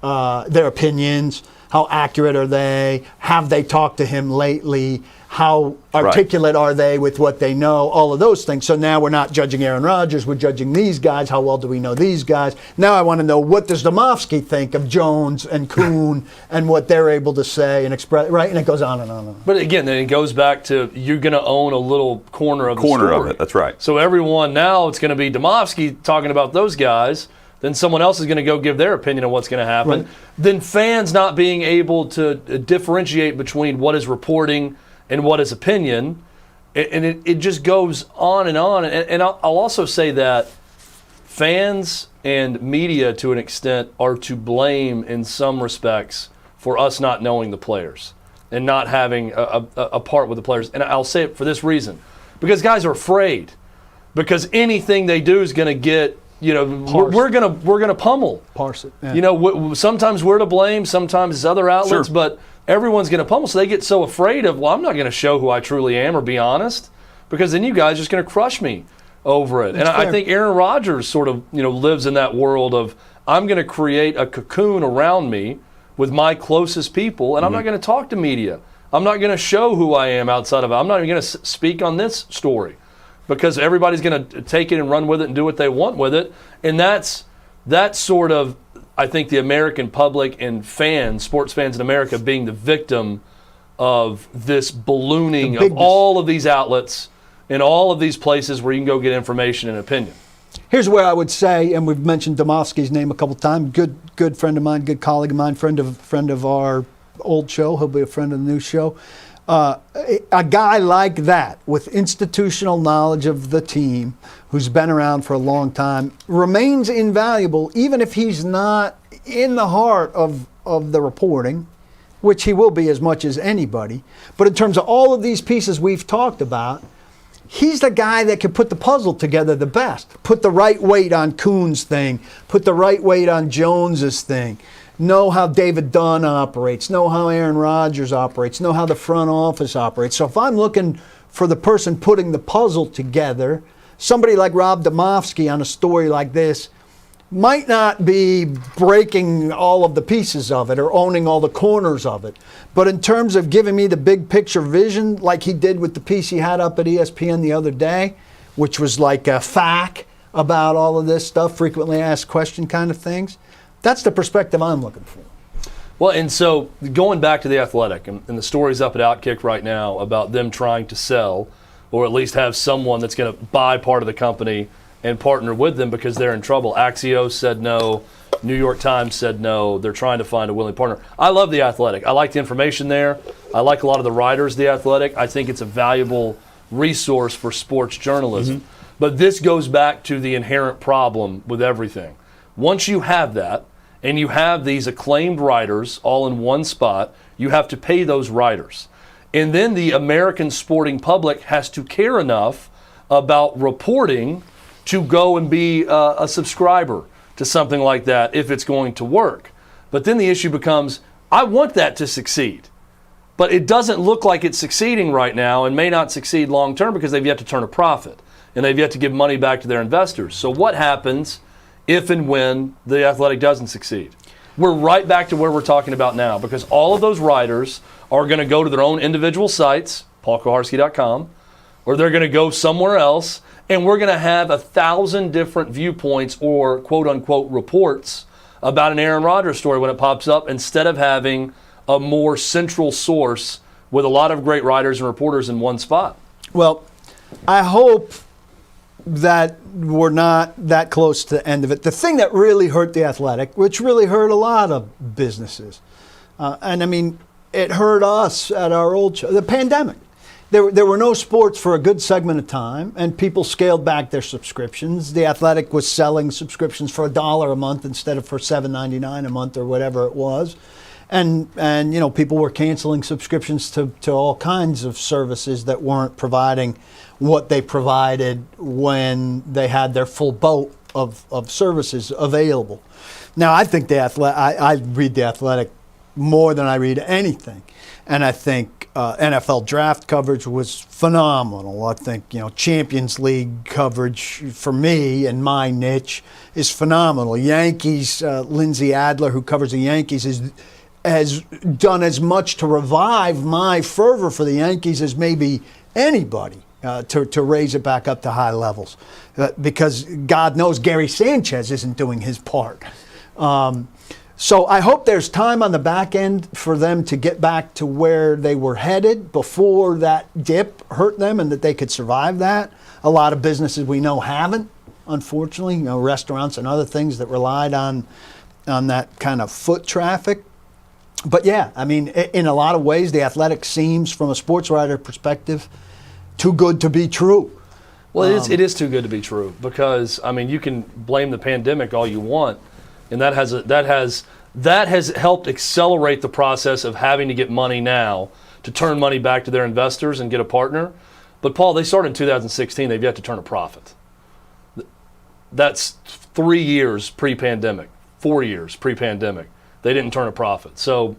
opinions, how accurate are they, have they talked to him lately, how articulate are they with what they know, all of those things. So now we're not judging Aaron Rodgers, we're judging these guys. How well do we know these guys? Now I want to know, what does Domofsky think of Jones and Kuhn and what they're able to say and express, right? And it goes on and on and on. But again, then it goes back to you're going to own a little corner of the story. Of it, that's right. So everyone now, it's going to be Domofsky talking about those guys. Then someone else is going to go give their opinion on what's going to happen. Right. Then fans not being able to differentiate between what is reporting and what is opinion. And it just goes on and on. And I'll also say that fans and media, to an extent, are to blame in some respects for us not knowing the players and not having a part with the players. And I'll say it for this reason. Because guys are afraid. Because anything they do is going to get, we're gonna pummel. Parse it. Yeah. Sometimes we're to blame, sometimes it's other outlets, but everyone's gonna pummel. So they get so afraid of, I'm not gonna show who I truly am or be honest, because then you guys are just gonna crush me over it. I think Aaron Rodgers sort of lives in that world of, I'm gonna create a cocoon around me with my closest people, and I'm not gonna talk to media. I'm not gonna show who I am outside of it. I'm not even gonna speak on this story, because everybody's going to take it and run with it and do what they want with it. And that's sort of, I think, the American public and fans, sports fans in America, being the victim of this ballooning of all of these outlets and all of these places where you can go get information and opinion. Here's where I would say, and we've mentioned Domofsky's name a couple times, good friend of mine, good colleague of mine, friend of our old show. He'll be a friend of the new show. A guy like that with institutional knowledge of the team who's been around for a long time, remains invaluable even if he's not in the heart of the reporting, which he will be as much as anybody. But in terms of all of these pieces we've talked about, he's the guy that can put the puzzle together the best. Put the right weight on Kuhn's thing, put the right weight on Jones's thing, know how David Dunn operates, know how Aaron Rodgers operates, know how the front office operates. So if I'm looking for the person putting the puzzle together, somebody like Rob Domofsky on a story like this might not be breaking all of the pieces of it or owning all the corners of it. But in terms of giving me the big picture vision, like he did with the piece he had up at ESPN the other day, which was like a fact about all of this stuff, frequently asked question kind of things, that's the perspective I'm looking for. Well, and so going back to The Athletic, and the story's up at OutKick right now about them trying to sell, or at least have someone that's going to buy part of the company and partner with them because they're in trouble. Axios said no. New York Times said no. They're trying to find a willing partner. I love The Athletic. I like the information there. I like a lot of the writers of The Athletic. I think it's a valuable resource for sports journalism. Mm-hmm. But this goes back to the inherent problem with everything. Once you have that, and you have these acclaimed writers all in one spot, you have to pay those writers. And then the American sporting public has to care enough about reporting to go and be a subscriber to something like that if it's going to work. But then the issue becomes, I want that to succeed. But it doesn't look like it's succeeding right now and may not succeed long term because they've yet to turn a profit and they've yet to give money back to their investors. So what happens if and when The Athletic doesn't succeed? We're right back to where we're talking about now because all of those writers are going to go to their own individual sites, paulkoharski.com, or they're going to go somewhere else, and we're going to have 1,000 different viewpoints or quote-unquote reports about an Aaron Rodgers story when it pops up instead of having a more central source with a lot of great writers and reporters in one spot. Well, I hope that we're not that close to the end of it. The thing that really hurt The Athletic, which really hurt a lot of businesses, and I mean, it hurt us at our old show, the pandemic. There were no sports for a good segment of time, and people scaled back their subscriptions. The Athletic was selling subscriptions for $1 a month instead of for $7.99 a month or whatever it was. And you know, people were canceling subscriptions to all kinds of services that weren't providing what they provided when they had their full boat of services available. Now, I think I read The Athletic more than I read anything. And I think NFL draft coverage was phenomenal. I think, you know, Champions League coverage for me and my niche is phenomenal. Yankees, Lindsay Adler, who covers the Yankees, has done as much to revive my fervor for the Yankees as maybe anybody to raise it back up to high levels. Because God knows Gary Sanchez isn't doing his part. So I hope there's time on the back end for them to get back to where they were headed before that dip hurt them and that they could survive that. A lot of businesses we know haven't, unfortunately, you know, restaurants and other things that relied on that kind of foot traffic. But yeah, I mean, in a lot of ways, The Athletic seems, from a sports writer perspective, too good to be true. Well, it is too good to be true because, I mean, you can blame the pandemic all you want, and that has helped accelerate the process of having to get money now to turn money back to their investors and get a partner. But, Paul, they started in 2016. They've yet to turn a profit. That's 3 years pre-pandemic, 4 years pre-pandemic. They didn't turn a profit. So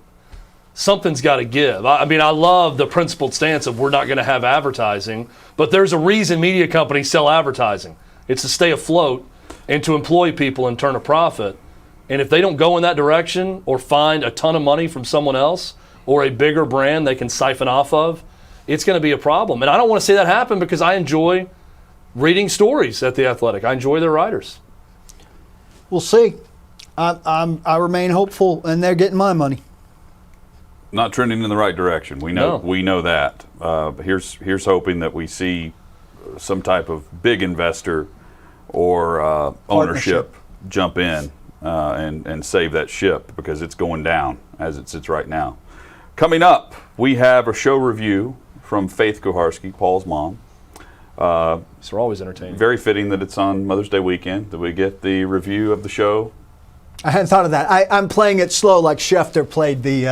something's got to give. I mean, I love the principled stance of we're not going to have advertising, but there's a reason media companies sell advertising. It's to stay afloat and to employ people and turn a profit. And if they don't go in that direction or find a ton of money from someone else or a bigger brand they can siphon off of, it's going to be a problem. And I don't want to see that happen because I enjoy reading stories at The Athletic. I enjoy their writers. We'll see. I remain hopeful, and they're getting my money. Not trending in the right direction. We know that. Here's hoping that we see some type of big investor or ownership jump in and save that ship because it's going down as it sits right now. Coming up, we have a show review from Faith Koharski, Paul's mom, So we're always entertaining. Very fitting that it's on Mother's Day weekend that we get the review of the show. I hadn't thought of that. I'm playing it slow like Schefter played the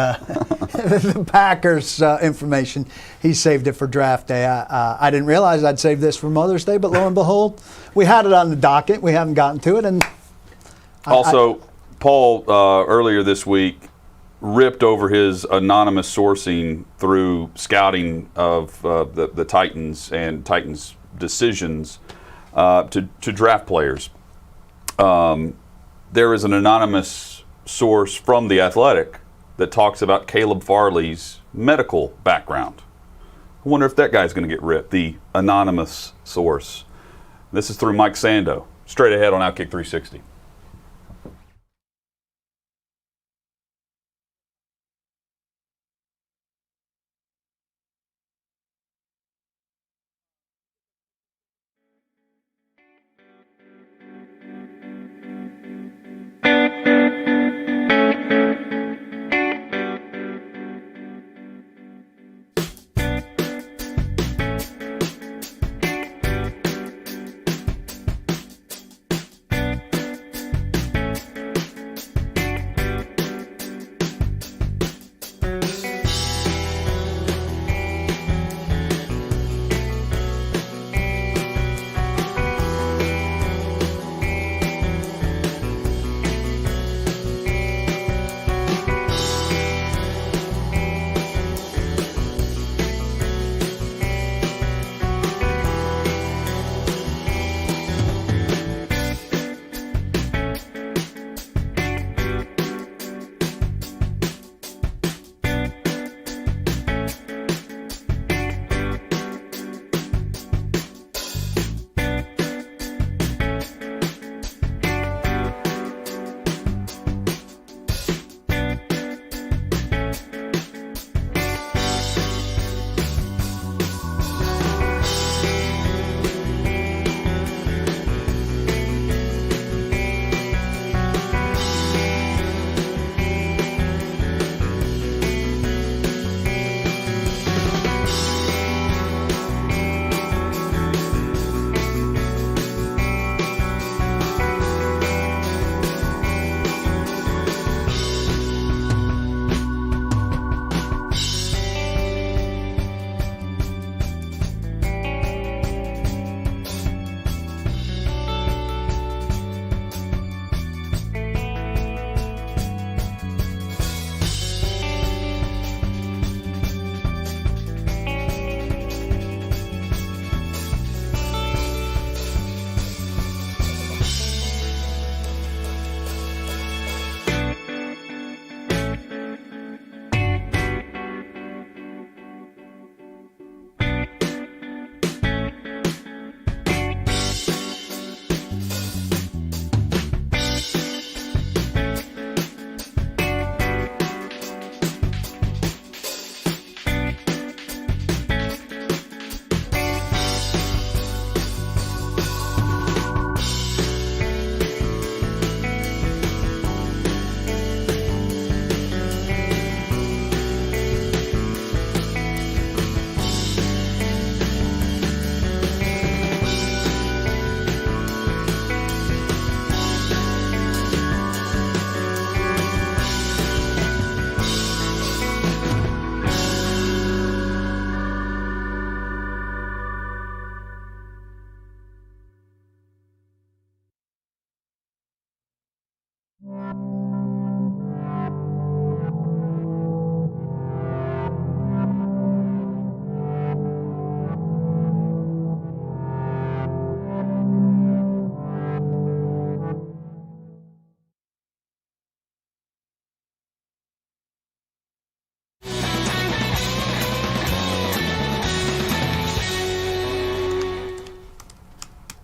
the Packers information. He saved it for draft day. I didn't realize I'd save this for Mother's Day, but lo and behold, we had it on the docket. We haven't gotten to it. And Also, Paul earlier this week ripped over his anonymous sourcing through scouting of the Titans and Titans' decisions to draft players. There is an anonymous source from The Athletic that talks about Caleb Farley's medical background. I wonder if that guy's going to get ripped, the anonymous source. This is through Mike Sando, straight ahead on OutKick 360.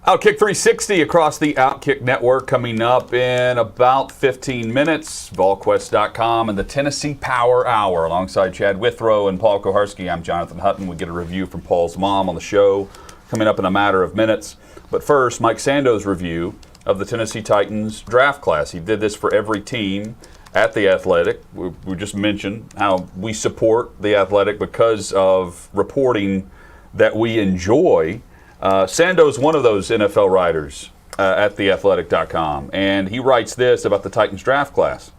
OutKick 360 across the OutKick network coming up in about 15 minutes. Volquest.com and the Tennessee Power Hour alongside Chad Withrow and Paul Koharski. I'm Jonathan Hutton. We get a review from Paul's mom on the show coming up in a matter of minutes. But first, Mike Sando's review of the Tennessee Titans draft class. He did this for every team at The Athletic. We just mentioned how we support The Athletic because of reporting that we enjoy Sando's one of those NFL writers at theathletic.com, and he writes this about the Titans draft class.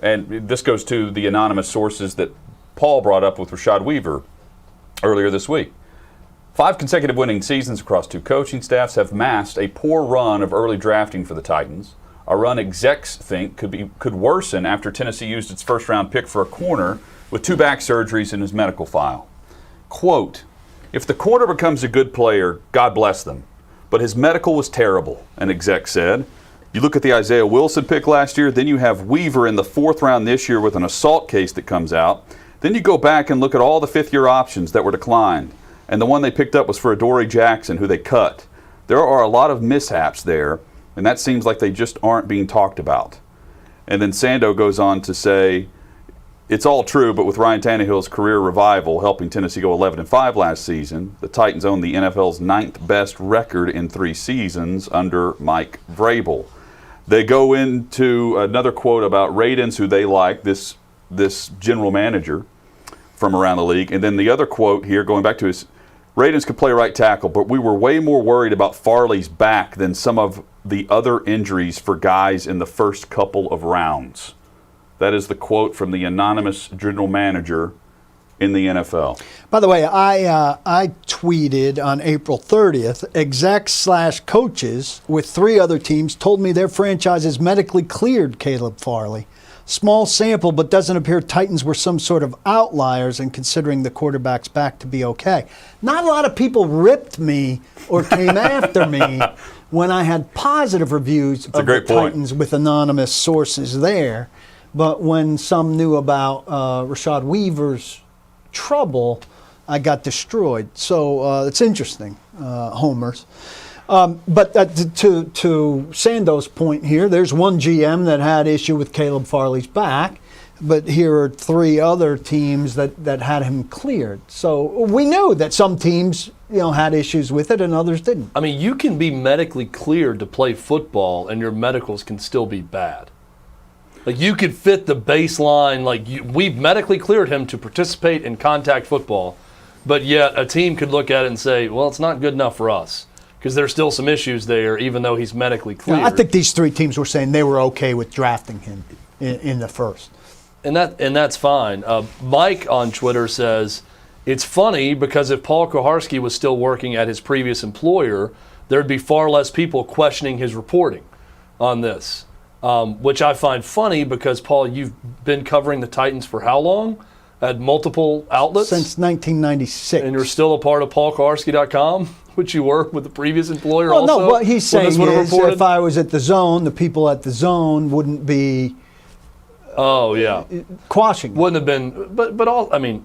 And this goes to the anonymous sources that Paul brought up with Rashad Weaver earlier this week. 5 consecutive winning seasons across 2 coaching staffs have masked a poor run of early drafting for the Titans. A run execs think could worsen after Tennessee used its first-round pick for a corner with 2 back surgeries in his medical file. Quote, "If the corner becomes a good player, God bless them. But his medical was terrible," an exec said. You look at the Isaiah Wilson pick last year, then you have Weaver in the 4th round this year with an assault case that comes out. Then you go back and look at all the 5th-year options that were declined. And the one they picked up was for Adoree Jackson, who they cut. There are a lot of mishaps there, and that seems like they just aren't being talked about. And then Sando goes on to say, it's all true, but with Ryan Tannehill's career revival helping Tennessee go 11-5 last season, the Titans own the NFL's 9th best record in 3 seasons under Mike Vrabel. They go into another quote about Radins, who they like, this general manager from around the league. And then the other quote here, going back to his, Radins could play right tackle, but we were way more worried about Farley's back than some of the other injuries for guys in the first couple of rounds. That is the quote from the anonymous general manager in the NFL. By the way, I tweeted on April 30th, execs/coaches with 3 other teams told me their franchises medically cleared Caleb Farley. Small sample, but doesn't appear Titans were some sort of outliers in considering the quarterback's back to be okay. Not a lot of people ripped me or came after me when I had positive reviews of the Titans with anonymous sources there. But when some knew about Rashad Weaver's trouble, I got destroyed. So it's interesting, homers. But to Sando's point here, there's one GM that had issue with Caleb Farley's back, but here are 3 other teams that had him cleared. So we knew that some teams had issues with it and others didn't. I mean, you can be medically cleared to play football and your medicals can still be bad. Like, you could fit the baseline, we've medically cleared him to participate in contact football, but yet a team could look at it and say, well, it's not good enough for us because there's still some issues there, even though he's medically cleared. I think these 3 teams were saying they were okay with drafting him in the first. And that's fine. Mike on Twitter says, it's funny because if Paul Kuharsky was still working at his previous employer, there'd be far less people questioning his reporting on this. Which I find funny because, Paul, you've been covering the Titans for how long? At multiple outlets? Since 1996. And you're still a part of PaulKuharsky.com, which you were with the previous employer also? No, what he's saying is if I was at the Zone, the people at the Zone wouldn't be quashing. Wouldn't have been, but all, I mean,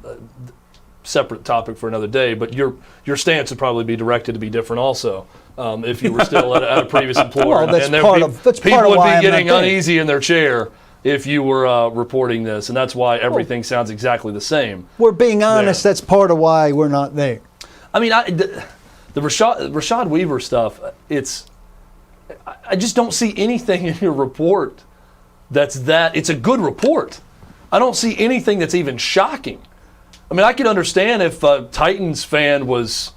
separate topic for another day, but your stance would probably be directed to be different also. If you were still at a previous employer. Well, that's part of why people would be getting uneasy in their chair if you were reporting this, and that's why everything sounds exactly the same. We're being honest. That's part of why we're not there. I mean, the Rashad Weaver stuff, I just don't see anything in your report it's a good report. I don't see anything that's even shocking. I mean, I could understand if a Titans fan was,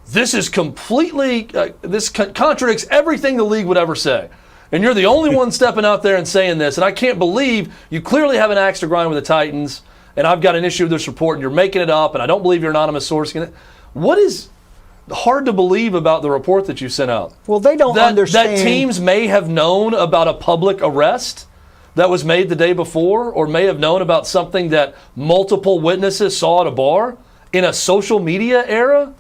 this is completely, this contradicts everything the league would ever say. And you're the only one stepping out there and saying this. And I can't believe you clearly have an axe to grind with the Titans, and I've got an issue with this report, and you're making it up, and I don't believe you're anonymous sourcing it. What is hard to believe about the report that you sent out? Well, they don't understand. That teams may have known about a public arrest that was made the day before, or may have known about something that multiple witnesses saw at a bar in a social media era?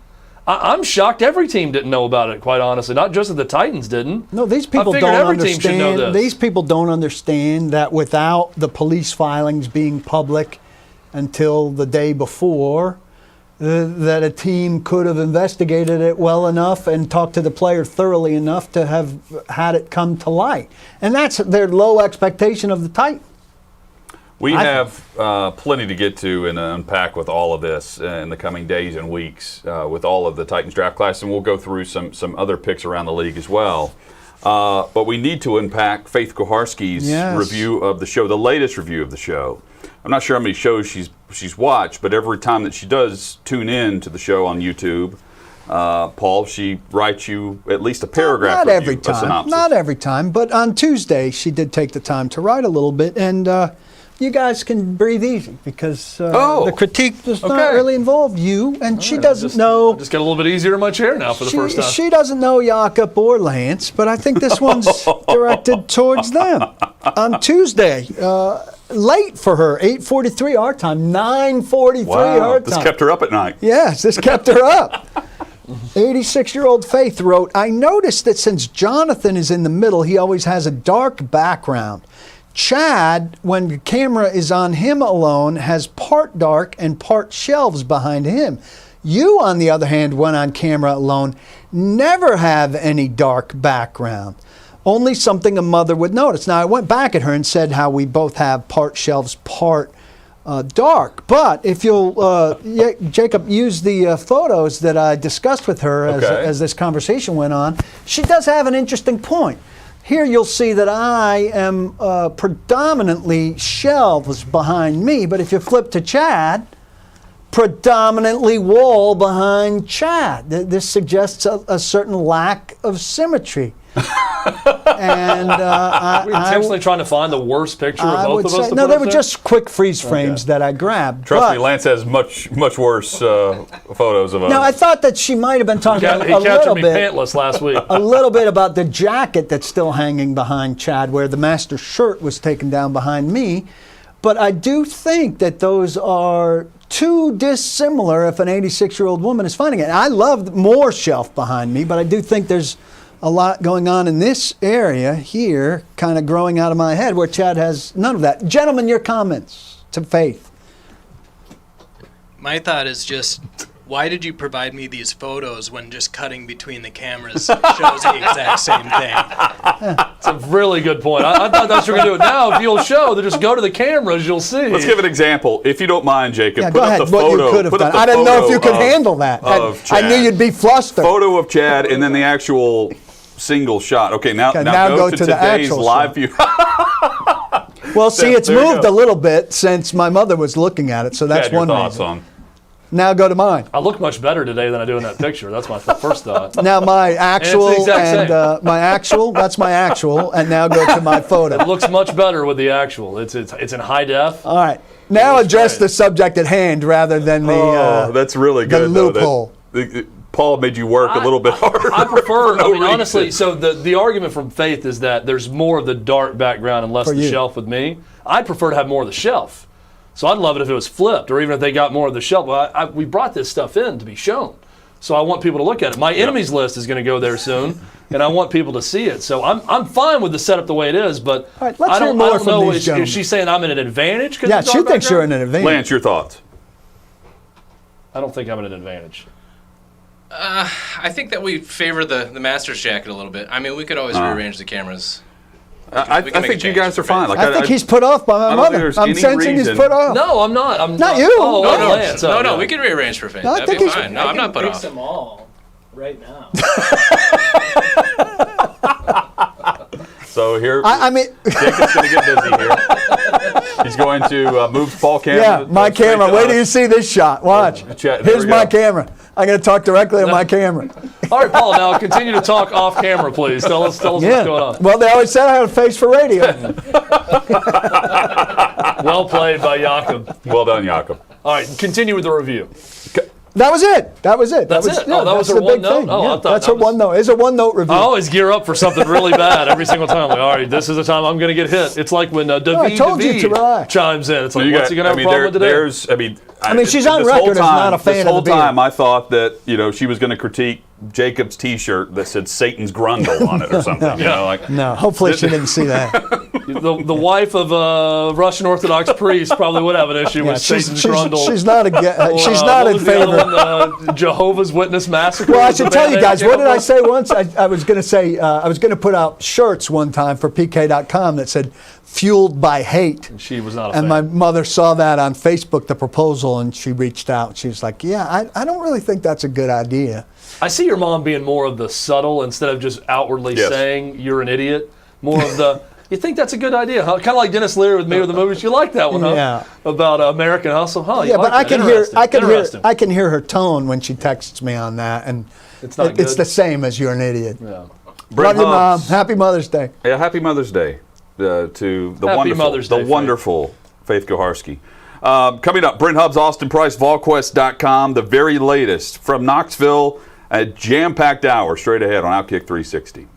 I'm shocked every team didn't know about it, quite honestly. Not just that the Titans didn't. No, these people don't understand. These people don't understand that without the police filings being public until the day before, that a team could have investigated it well enough and talked to the player thoroughly enough to have had it come to light. And that's their low expectation of the Titans. We have plenty to get to and unpack with all of this in the coming days and weeks with all of the Titans draft class, and we'll go through some other picks around the league as well. But we need to unpack Faith Kuharsky's review of the show, the latest review of the show. I'm not sure how many shows she's watched, but every time that she does tune in to the show on YouTube, Paul, she writes you at least a paragraph. Not every review, a time. synopsis. Not every time. But on Tuesday, she did take the time to write a little bit. And you guys can breathe easy because the critique does not really involve you. And she doesn't know. Just got a little bit easier in my chair now for the first time. She doesn't know Jakob or Lance, but I think this one's directed towards them. On Tuesday, late for her, 8:43 our time, 9:43 our time. This kept her up at night. Yes, this kept her up. 86-year-old Faith wrote, I noticed that since Jonathan is in the middle, he always has a dark background. Chad, when the camera is on him alone, has part dark and part shelves behind him. You, on the other hand, when on camera alone, never have any dark background. Only something a mother would notice. Now, I went back at her and said how we both have part shelves, part dark. But if you'll, Jacob, use the photos that I discussed with her as this conversation went on, she does have an interesting point. Here you'll see that I am predominantly shelves behind me, but if you flip to Chad, predominantly wall behind Chad. This suggests a certain lack of symmetry. And We're intentionally trying to find the worst picture of both of us. No, they were just quick freeze frames that I grabbed. Trust me, Lance has much worse photos of us. No, I thought that she might have been talking He captured me pantless last week. a little bit about the jacket that's still hanging behind Chad, where the master shirt was taken down behind me. But I do think that those are too dissimilar if an 86-year-old woman is finding it. And I love more shelf behind me, but I do think there's a lot going on in this area here, kind of growing out of my head, where Chad has none of that. Gentlemen, your comments to Faith. My thought is just, why did you provide me these photos when just cutting between the cameras shows the exact same thing? It's a really good point. I thought that's what you're going to do it now. If you'll show, then just go to the cameras, you'll see. Let's give an example, if you don't mind, Jacob. Yeah, put go up ahead. the photo. What you could have put up done. the I didn't know if photo you could of- handle that. of I knew Chad. you'd be flustered. Photo of Chad and then the actual single shot. Okay, now go to the today's actual live shot. view. Well, see, it's There you moved go. a little bit since my mother was looking at it, so that's Chad, your one thoughts reason. on. Now go to mine. I look much better today than I do in that picture. That's my first thought. Now my actual exact same. my actual. That's my actual, and now go to my photo. It looks much better with the actual. It's in high def. All right. Now looks address great. the subject at hand rather than the That's really the good. though, that- loophole. Paul made you work a little bit harder. I prefer, for no reason. honestly, so the argument from Faith is that there's more of the dark background and less For the you. shelf with me. I'd prefer to have more of the shelf. So I'd love it if it was flipped, or even if they got more of the shelf. Well, we brought this stuff in to be shown. So I want people to look at it. My enemies list is going to go there soon, and I want people to see it. So I'm fine with the setup the way it is, but All right, let's I hear don't, more I don't from know. these gentlemen. Is she saying I'm at an advantage? Yeah, she thinks you're in an advantage. Lance, your thoughts. I don't think I'm at an advantage. I think that we favor the master's jacket a little bit. I mean, we could always rearrange the cameras. I we can make a think you change guys are for fine. Faith. Like, I think he's put off by my I don't think mother. there's I'm any sensing he's reason- put off. No, I'm not. I'm Not not. you. Oh, No, Lance. Oh, No, yeah. we can rearrange for Faith. No, I That'd think be he's- fine. No, I'm not put Fix off. them all right now. So here, I mean, Jacob's going to get busy here. He's going to move Paul camera. yeah, my straight camera. to Wait us. till you see this shot. Watch. There Here's we my go. camera. I'm going to talk directly on my camera. All right, Paul. Now continue to talk off camera, please. Tell us what's going on. Well, they always said I had a face for radio. Well played by Jakob. Well done, Jakob. All right, continue with the review. That was it. That was it. That's was, it? Oh, that was that's her the one big note? thing. Oh, I Yeah, thought that's that her one note. It's a one-note review. I always gear up for something really bad every single time. Like, all right, this is the time I'm going to get hit. It's like when David told you to relax. chimes in. It's like, You what's got- he going to have a I mean, problem with today? there's, I mean, she's on this whole record as not a fan This of the whole beard. time, I thought that she was going to critique Jacob's T-shirt that said Satan's Grundle on it or something. No, hopefully she didn't see that. The wife of a Russian Orthodox priest probably would have an issue with Satan's Grundle. She's not she's not what in was the other favor. one? Jehovah's Witness Massacre. Well, I was the should tell band you name guys, it what came did I up say once? I was going to say, I was going to put out shirts one time for PK.com that said, fueled by hate. with? She was not a And fan. my mother saw that on Facebook, the proposal, and she reached out. She was like, yeah, I don't really think that's a good idea. I see your mom being more of the subtle instead of just outwardly Yes. saying you're an idiot. More of the, You think that's a good idea, huh? Kind of like Dennis Leary with Me with the Movies. You like that one, huh? Yeah. About American Hustle, huh? You Yeah, but like that. I can hear her tone when she texts me on that, and It's not it's good. the same as you're an idiot. Yeah. Brent Love you, Mom. Hubbs. Happy Mother's Day. Yeah, happy Mother's Day to the Happy wonderful, Mother's Day, the Faith. wonderful Faith Koharski. Coming up, Brent Hubbs, Austin Price, Volquest.com, the very latest from Knoxville, a jam-packed hour straight ahead on OutKick 360.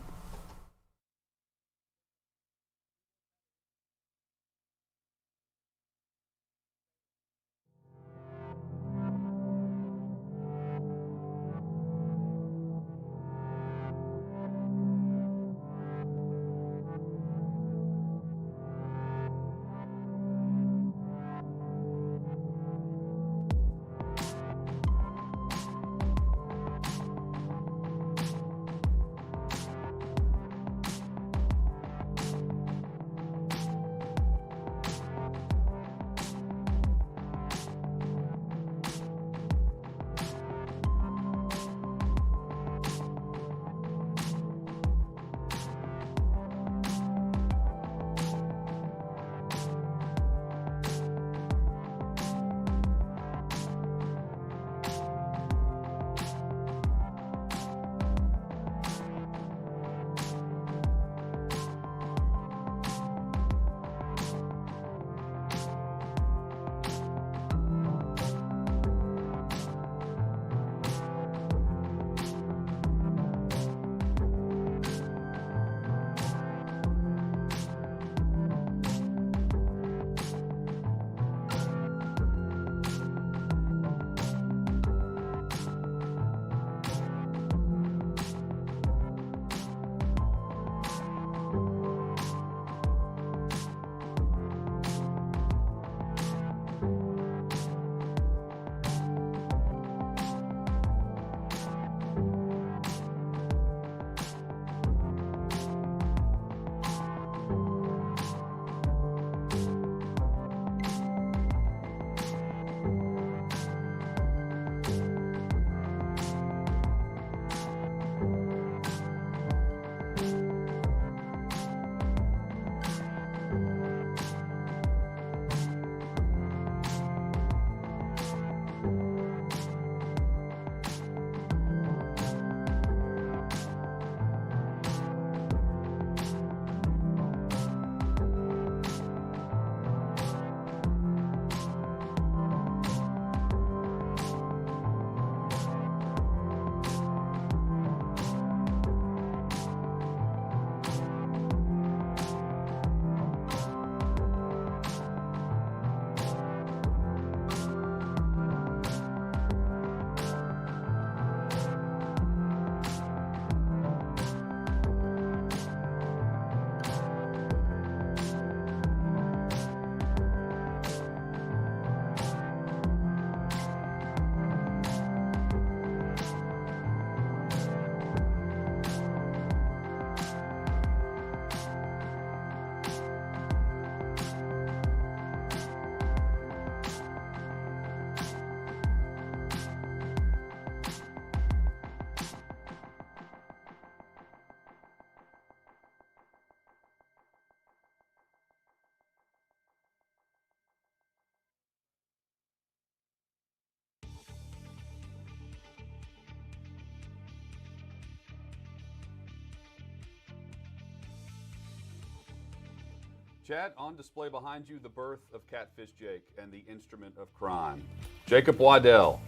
Chad, on display behind you, the birth of Catfish Jake and the instrument of crime. Jacob Waddell,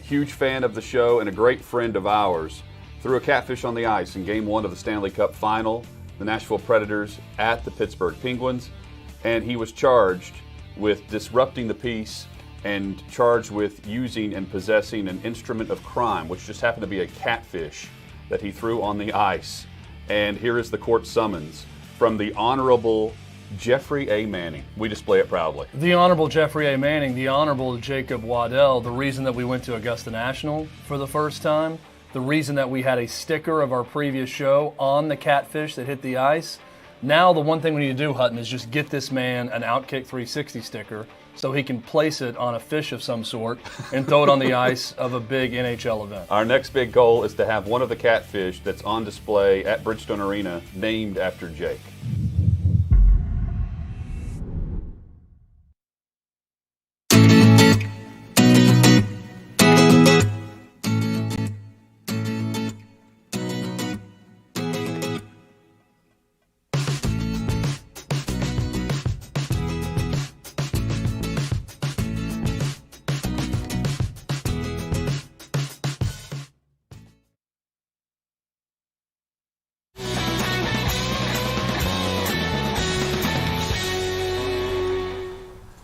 huge fan of the show and a great friend of ours, threw a catfish on the ice in Game 1 of the Stanley Cup Final, the Nashville Predators at the Pittsburgh Penguins, and he was charged with disrupting the peace and charged with using and possessing an instrument of crime, which just happened to be a catfish that he threw on the ice. And here is the court summons from the Honorable Jeffrey A. Manning. We display it proudly. The Honorable Jeffrey A. Manning, the Honorable Jacob Waddell, the reason that we went to Augusta National for the first time, the reason that we had a sticker of our previous show on the catfish that hit the ice. Now the one thing we need to do, Hutton, is just get this man an OutKick 360 sticker so he can place it on a fish of some sort and throw it on the ice of a big NHL event. Our next big goal is to have one of the catfish that's on display at Bridgestone Arena named after Jake.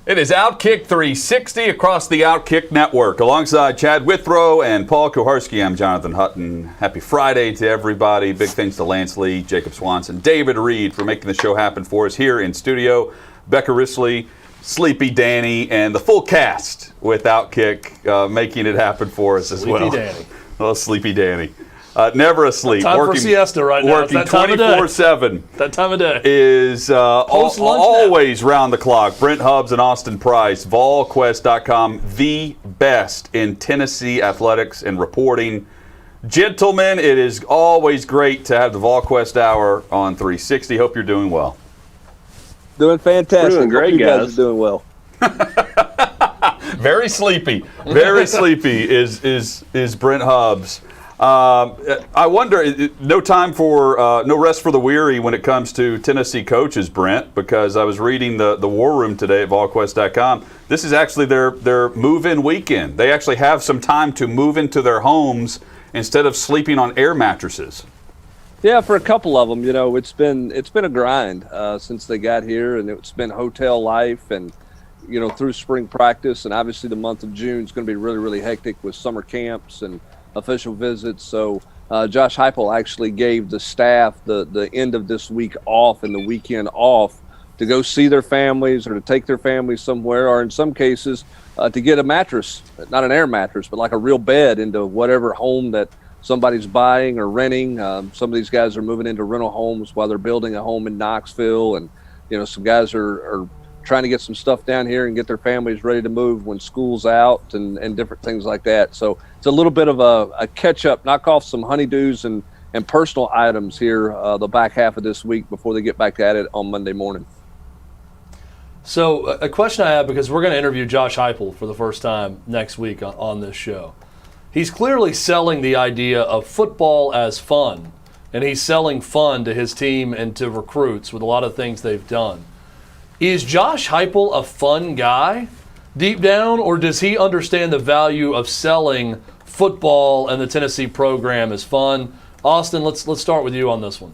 It is OutKick 360 across the OutKick network. Alongside Chad Withrow and Paul Kuharsky, I'm Jonathan Hutton. Happy Friday to everybody. Big thanks to Lance Lee, Jacob Swanson, David Reed for making the show happen for us here in studio. Becca Risley, Sleepy Danny, and the full cast with OutKick making it happen for us as well. Sleepy Danny. Oh, Sleepy Danny. Never asleep. Time for siesta right now. Working 24/7. That time of day. Is Post-lunch always round the clock. Brent Hubbs and Austin Price. Volquest.com, the best in Tennessee athletics and reporting. Gentlemen, it is always great to have the Volquest Hour on 360. Hope you're doing well. Doing fantastic. Doing great, Hope you guys guys. are doing well. Very sleepy. Very sleepy is Brent Hubbs. I wonder, no time for, no rest for the weary when it comes to Tennessee coaches, Brent, because I was reading the War Room today at Volquest.com. This is actually their move-in weekend. They actually have some time to move into their homes instead of sleeping on air mattresses. Yeah, for a couple of them, it's been a grind since they got here, and it's been hotel life and, through spring practice, and obviously the month of June is going to be really, really hectic with summer camps and official visits. So Josh Heupel actually gave the staff the end of this week off and the weekend off to go see their families or to take their families somewhere, or in some cases to get a mattress, not an air mattress, but like a real bed into whatever home that somebody's buying or renting. Some of these guys are moving into rental homes while they're building a home in Knoxville, and some guys are trying to get some stuff down here and get their families ready to move when school's out and different things like that. So it's a little bit of a catch-up, knock off some honeydews and personal items here the back half of this week before they get back at it on Monday morning. So a question I have, because we're going to interview Josh Heupel for the first time next week on this show. He's clearly selling the idea of football as fun, and he's selling fun to his team and to recruits with a lot of things they've done. Is Josh Heupel a fun guy deep down, or does he understand the value of selling football and the Tennessee program as fun? Austin, let's start with you on this one.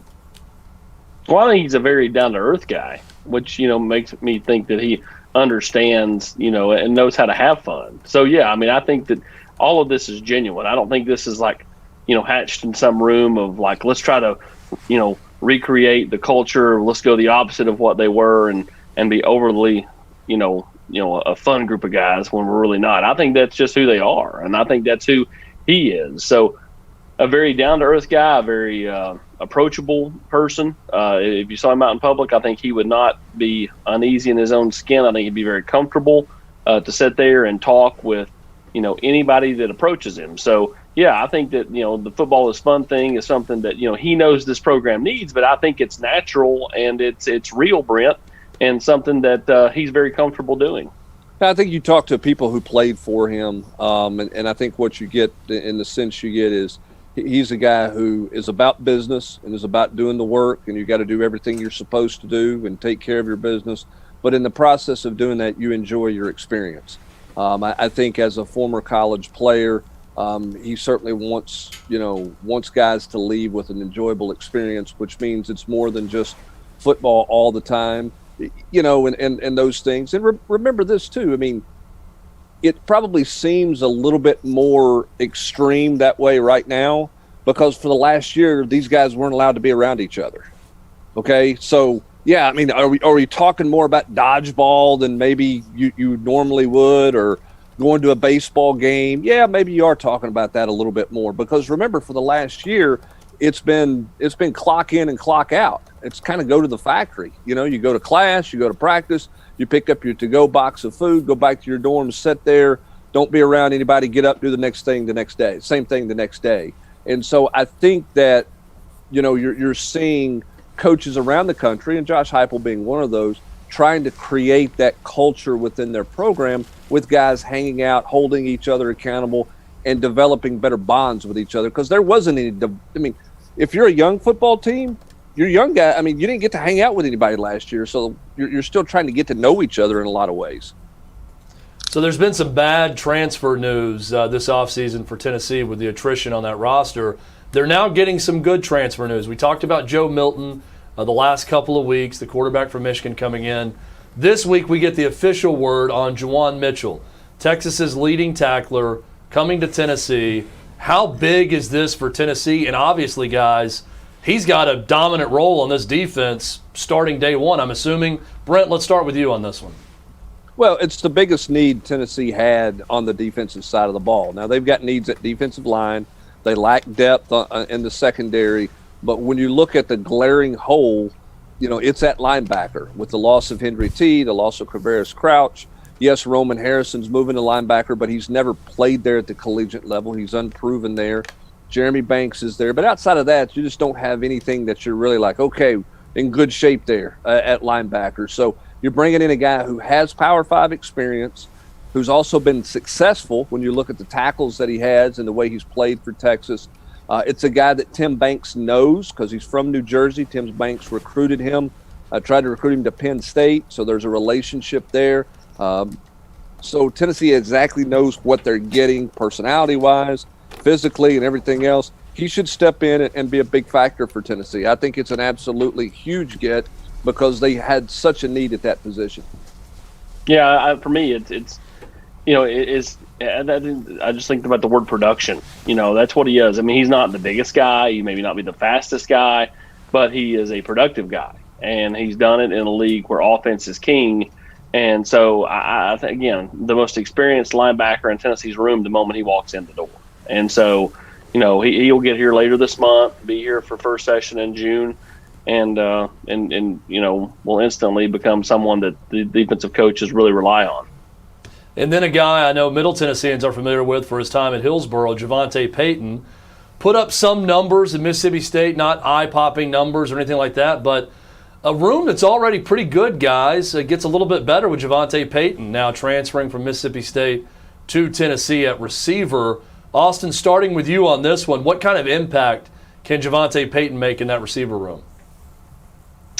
Well, I think he's a very down-to-earth guy, which, makes me think that he understands, and knows how to have fun. So, yeah, I think that all of this is genuine. I don't think this is like, hatched in some room of like, let's try to, recreate the culture. Let's go the opposite of what they were and be overly, a fun group of guys when we're really not. I think that's just who they are, and I think that's who he is. So a very down-to-earth guy, a very approachable person. If you saw him out in public, I think he would not be uneasy in his own skin. I think he'd be very comfortable to sit there and talk with, anybody that approaches him. So, yeah, I think that, the football is fun thing is something that, he knows this program needs, but I think it's natural and it's real, Brent, and something that he's very comfortable doing. I think you talk to people who played for him, and I think what you get, in the sense you get, is he's a guy who is about business and is about doing the work, and you got to do everything you're supposed to do and take care of your business. But in the process of doing that, you enjoy your experience. I think as a former college player, he certainly wants guys to leave with an enjoyable experience, which means it's more than just football all the time, and those things. And remember this too. It probably seems a little bit more extreme that way right now because for the last year, these guys weren't allowed to be around each other. Okay. So yeah, are we talking more about dodgeball than maybe you normally would, or going to a baseball game? Yeah, maybe you are talking about that a little bit more, because remember, for the last year, it's been clock in and clock out. It's kind of go to the factory. You go to class, you go to practice, you pick up your to-go box of food, go back to your dorm, sit there, don't be around anybody, get up, do the next thing the next day, same thing the next day. And so I think that, you're seeing coaches around the country, and Josh Heupel being one of those, trying to create that culture within their program with guys hanging out, holding each other accountable, and developing better bonds with each other. Because there wasn't any, if you're a young football team, you're young guy. You didn't get to hang out with anybody last year, so you're still trying to get to know each other in a lot of ways. So there's been some bad transfer news this offseason for Tennessee with the attrition on that roster. They're now getting some good transfer news. We talked about Joe Milton the last couple of weeks, the quarterback from Michigan coming in This week we get the official word on Juwan Mitchell, Texas's leading tackler, coming to Tennessee. How big is this for Tennessee? And obviously, guys, he's got a dominant role on this defense starting day one, I'm assuming. Brent, let's start with you on this one. Well, it's the biggest need Tennessee had on the defensive side of the ball. Now, they've got needs at defensive line. They lack depth in the secondary. But when you look at the glaring hole, it's at linebacker with the loss of Henry T., the loss of Quavaris Crouch. Yes, Roman Harrison's moving to linebacker, but he's never played there at the collegiate level. He's unproven there. Jeremy Banks is there. But outside of that, you just don't have anything that you're really like, okay, in good shape there at linebacker. So you're bringing in a guy who has Power 5 experience, who's also been successful when you look at the tackles that he has and the way he's played for Texas. It's a guy that Tim Banks knows because he's from New Jersey. Tim Banks recruited him, tried to recruit him to Penn State, so there's a relationship there. So Tennessee exactly knows what they're getting personality-wise, physically, and everything else. He should step in and be a big factor for Tennessee. I think it's an absolutely huge get because they had such a need at that position. Yeah, for me, I just think about the word production. That's what he is. I mean, he's not the biggest guy. He maybe not be the fastest guy, but he is a productive guy. And he's done it in a league where offense is king. And so I think, again, the most experienced linebacker in Tennessee's room the moment he walks in the door. And so, he'll get here later this month, be here for first session in June, and will instantly become someone that the defensive coaches really rely on. And then a guy I know Middle Tennesseans are familiar with for his time at Hillsboro, Javonte Payton, put up some numbers in Mississippi State, not eye-popping numbers or anything like that, but a room that's already pretty good, guys. It gets a little bit better with Javonte Payton now transferring from Mississippi State to Tennessee at receiver. Austin, starting with you on this one, what kind of impact can Javonte Payton make in that receiver room?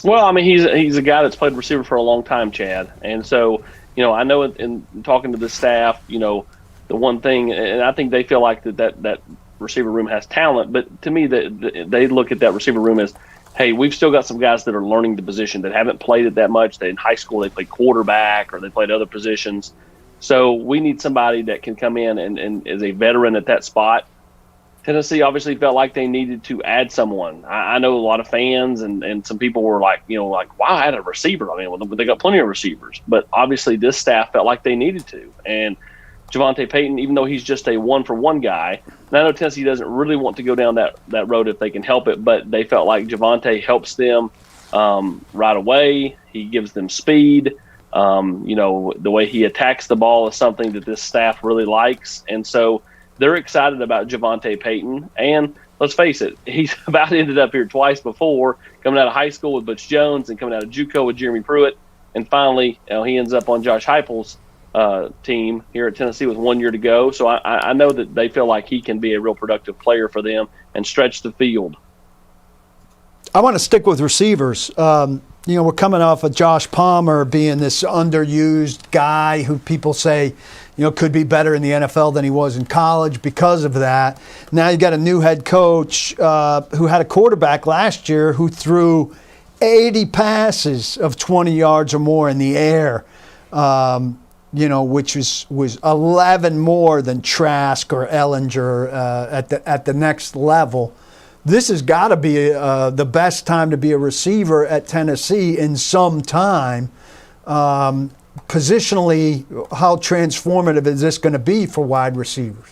Well, I mean, he's a guy that's played receiver for a long time, Chad. And so, I know in talking to the staff, the one thing, and I think they feel like that receiver room has talent, but to me, they look at that receiver room as, hey, we've still got some guys that are learning the position that haven't played it that much. In high school, they played quarterback or they played other positions. So we need somebody that can come in and is a veteran at that spot. Tennessee obviously felt like they needed to add someone. I know a lot of fans and some people were like, wow, I had a receiver. I mean, well, they got plenty of receivers. But obviously this staff felt like they needed to. And Javonte Payton, even though he's just a one-for-one guy, and I know Tennessee doesn't really want to go down that road if they can help it, but they felt like Javonte helps them right away. He gives them speed. The way he attacks the ball is something that this staff really likes. And so they're excited about Javonte Payton. And let's face it, he's about ended up here twice before, coming out of high school with Butch Jones and coming out of JUCO with Jeremy Pruitt. And finally, he ends up on Josh Heupel's team here at Tennessee with 1 year to go. So I know that they feel like he can be a real productive player for them and stretch the field. I want to stick with receivers. We're coming off of Josh Palmer being this underused guy who people say, could be better in the NFL than he was in college because of that. Now you got a new head coach who had a quarterback last year who threw 80 passes of 20 yards or more in the air, which was 11 more than Trask or Ellinger at the next level. This has got to be the best time to be a receiver at Tennessee in some time. Positionally, how transformative is this going to be for wide receivers?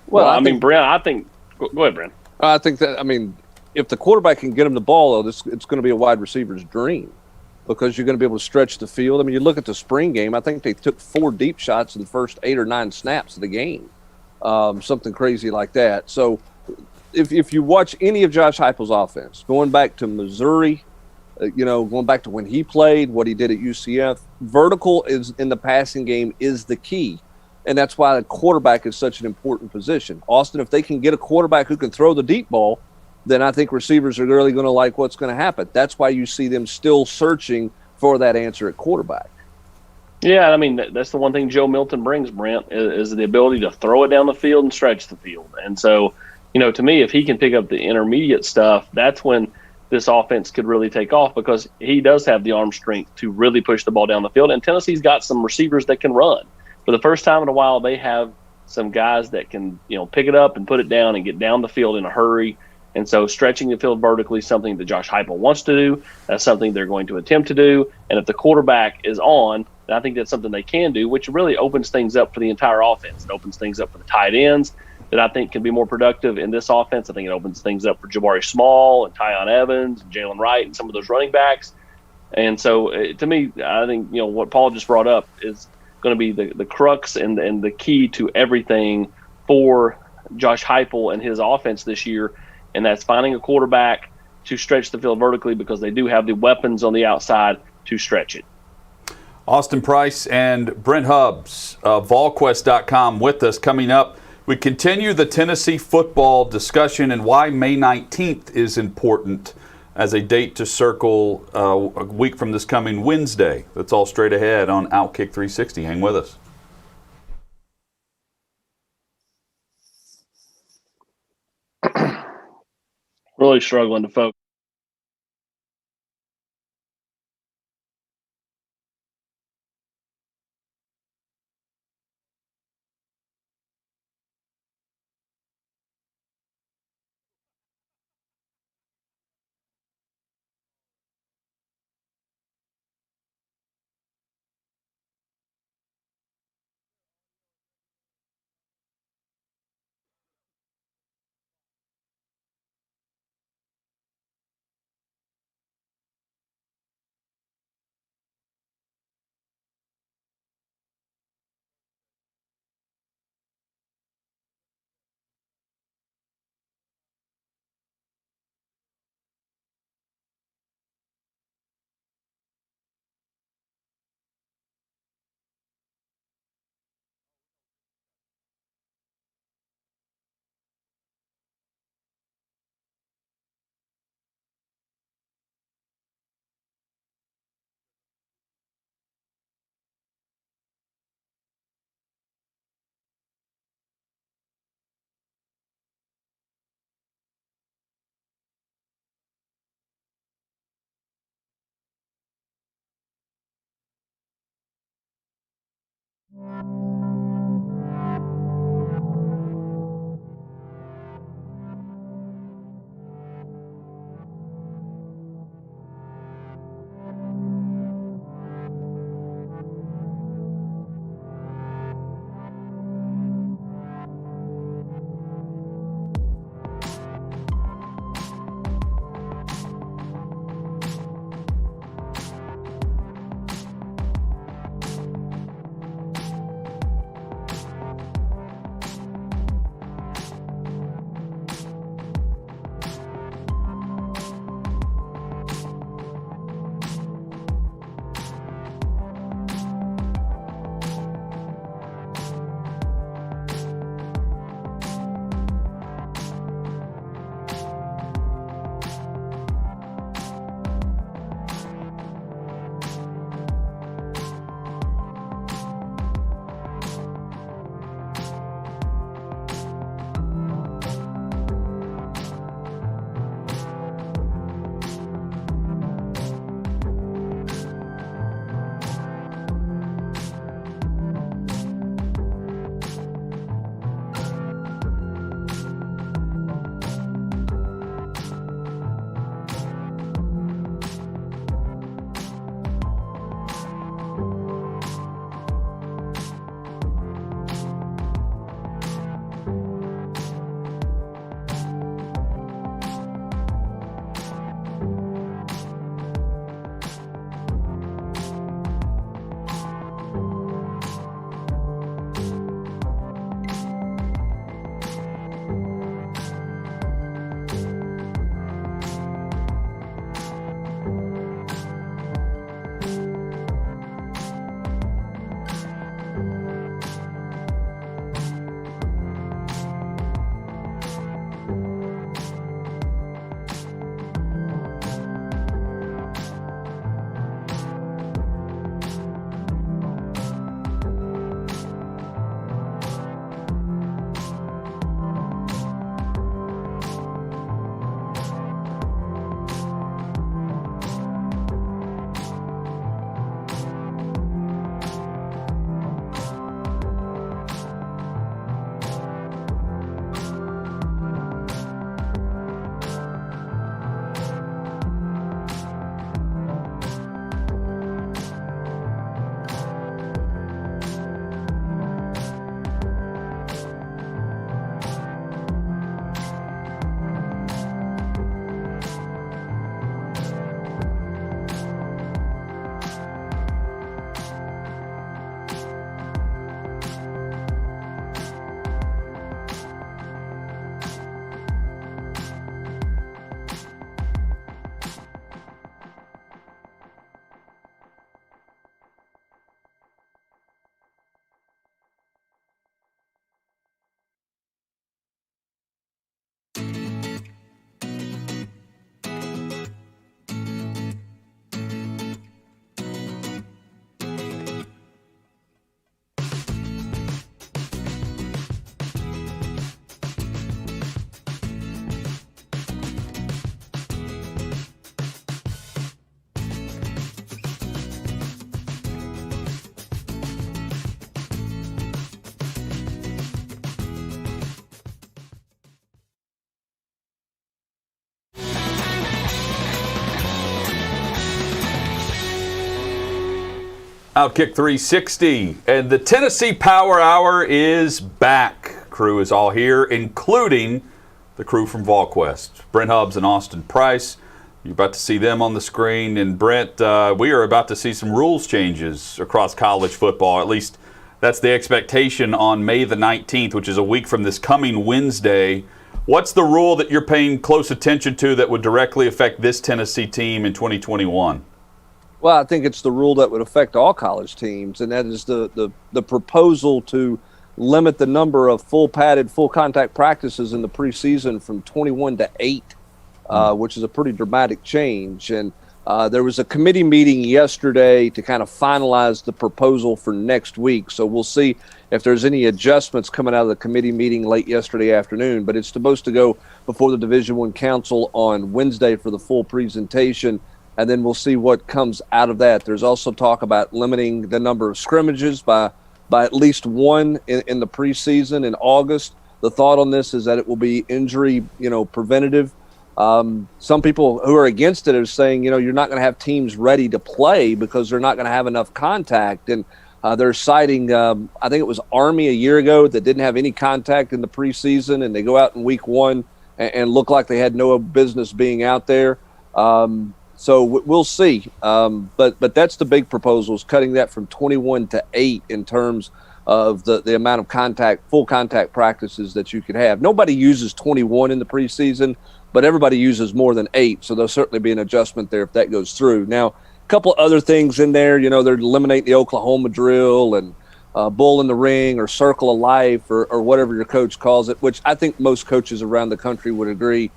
Well, I mean, Brent, I think – go ahead, Brent. I think that, if the quarterback can get him the ball, though, it's going to be a wide receiver's dream because you're going to be able to stretch the field. You look at the spring game, I think they took 4 deep shots in the first 8 or 9 snaps of the game, something crazy like that. So if you watch any of Josh Heupel's offense, going back to Missouri, going back to when he played, what he did at UCF, vertical is in the passing game is the key. And that's why the quarterback is such an important position. Austin, if they can get a quarterback who can throw the deep ball, then I think receivers are really going to like what's going to happen. That's why you see them still searching for that answer at quarterback. Yeah, that's the one thing Joe Milton brings, Brent, is the ability to throw it down the field and stretch the field. And so, to me, if he can pick up the intermediate stuff, that's when this offense could really take off, because he does have the arm strength to really push the ball down the field. And Tennessee's got some receivers that can run. For the first time in a while, they have some guys that can, pick it up and put it down and get down the field in a hurry. And so stretching the field vertically is something that Josh Heupel wants to do. That's something they're going to attempt to do. And if the quarterback is on, then I think that's something they can do, which really opens things up for the entire offense. It opens things up for the tight ends that I think can be more productive in this offense. I think it opens things up for Jabari Small and Tyon Evans and Jalen Wright and some of those running backs. And so to me, I think, what Paul just brought up is going to be the crux and the key to everything for Josh Heupel and his offense this year. And that's finding a quarterback to stretch the field vertically, because they do have the weapons on the outside to stretch it. Austin Price and Brent Hubbs, Volquest.com, with us. Coming up, we continue the Tennessee football discussion and why May 19th is important as a date to circle a week from this coming Wednesday. That's all straight ahead on OutKick 360. Hang with us. Really struggling to focus. OutKick 360, and the Tennessee Power Hour is back. Crew is all here, including the crew from Volquest, Brent Hubbs and Austin Price. You're about to see them on the screen. And Brent, we are about to see some rules changes across college football. At least that's the expectation on May the 19th, which is a week from this coming Wednesday. What's the rule that you're paying close attention to that would directly affect this Tennessee team in 2021? Well, I think it's the rule that would affect all college teams, and that is the proposal to limit the number of full padded, full contact practices in the preseason from 21 to 8, which is a pretty dramatic change. And there was a committee meeting yesterday to kind of finalize the proposal for next week. So we'll see if there's any adjustments coming out of the committee meeting late yesterday afternoon. But it's supposed to go before the Division I Council on Wednesday for the full presentation, and then we'll see what comes out of that. There's also talk about limiting the number of scrimmages by at least one in the preseason in August. The thought on this is that it will be injury, preventative. Some people who are against it are saying, you're not going to have teams ready to play because they're not going to have enough contact. And they're citing, I think it was Army a year ago that didn't have any contact in the preseason, and they go out in week 1 and look like they had no business being out there. So we'll see. But that's the big proposal, is cutting that from 21 to 8 in terms of the amount of full contact practices that you could have. Nobody uses 21 in the preseason, but everybody uses more than 8. So there'll certainly be an adjustment there if that goes through. Now, a couple other things in there, they're eliminating the Oklahoma drill and bull in the ring or circle of life or whatever your coach calls it, which I think most coaches around the country would agree.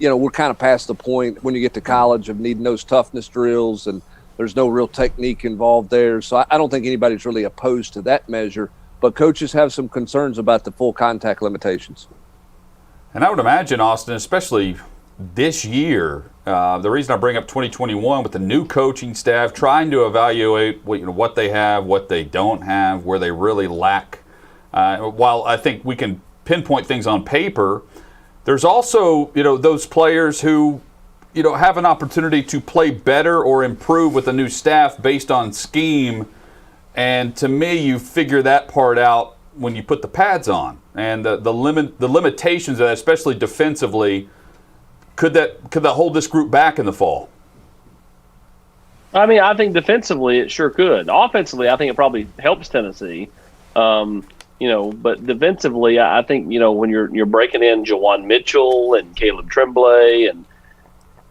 We're kind of past the point when you get to college of needing those toughness drills, and there's no real technique involved there. So I don't think anybody's really opposed to that measure, but coaches have some concerns about the full contact limitations. And I would imagine, Austin, especially this year, the reason I bring up 2021 with the new coaching staff, trying to evaluate what they have, what they don't have, where they really lack. While I think we can pinpoint things on paper, there's also, those players who, have an opportunity to play better or improve with the new staff based on scheme. And to me, you figure that part out when you put the pads on. And the limitations of that, especially defensively, could that hold this group back in the fall? I mean, I think defensively it sure could. Offensively, I think it probably helps Tennessee. But defensively, I think, when you're breaking in Jawan Mitchell and Caleb Tremblay, and,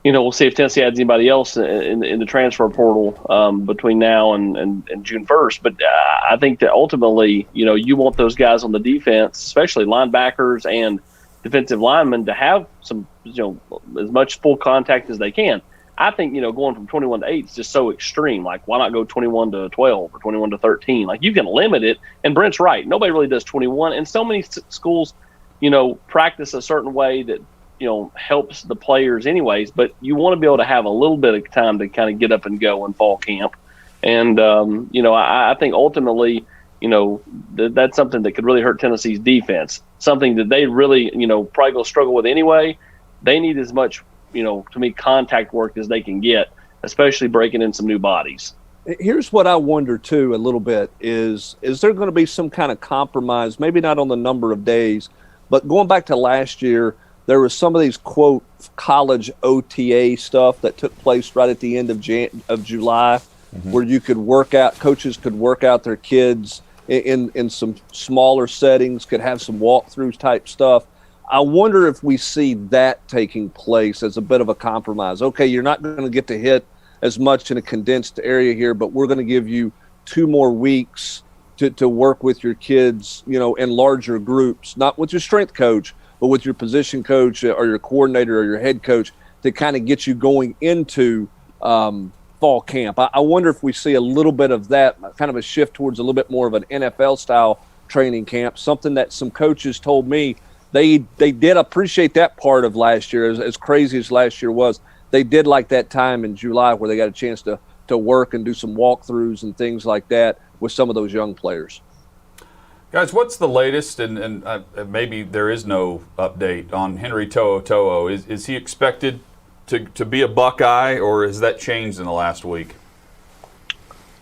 we'll see if Tennessee adds anybody else in the transfer portal between now and June 1st. But I think that ultimately, you want those guys on the defense, especially linebackers and defensive linemen, to have some, as much full contact as they can. I think, going from 21 to 8 is just so extreme. Like, why not go 21 to 12 or 21 to 13? Like, you can limit it. And Brent's right. Nobody really does 21. And so many schools, practice a certain way that, helps the players anyways. But you want to be able to have a little bit of time to kind of get up and go in fall camp. And, I think ultimately, that's something that could really hurt Tennessee's defense. Something that they really, probably going to struggle with anyway. They need as much, to me, contact work as they can get, especially breaking in some new bodies. Here's what I wonder, too, a little bit, is there going to be some kind of compromise, maybe not on the number of days, but going back to last year, there was some of these, quote, college OTA stuff that took place right at the end of July, where you could coaches could work out their kids in some smaller settings, could have some walkthroughs type stuff. I wonder if we see that taking place as a bit of a compromise. Okay, you're not going to get to hit as much in a condensed area here, but we're going to give you 2 more weeks to work with your kids, in larger groups, not with your strength coach, but with your position coach or your coordinator or your head coach to kind of get you going into fall camp. I wonder if we see a little bit of that, kind of a shift towards a little bit more of an NFL-style training camp, something that some coaches told me they did appreciate that part of last year, as crazy as last year was. They did like that time in July where they got a chance to work and do some walkthroughs and things like that with some of those young players. Guys, what's the latest, and maybe there is no update on Henry To'oTo'o? Is he expected to be a Buckeye, or has that changed in the last week?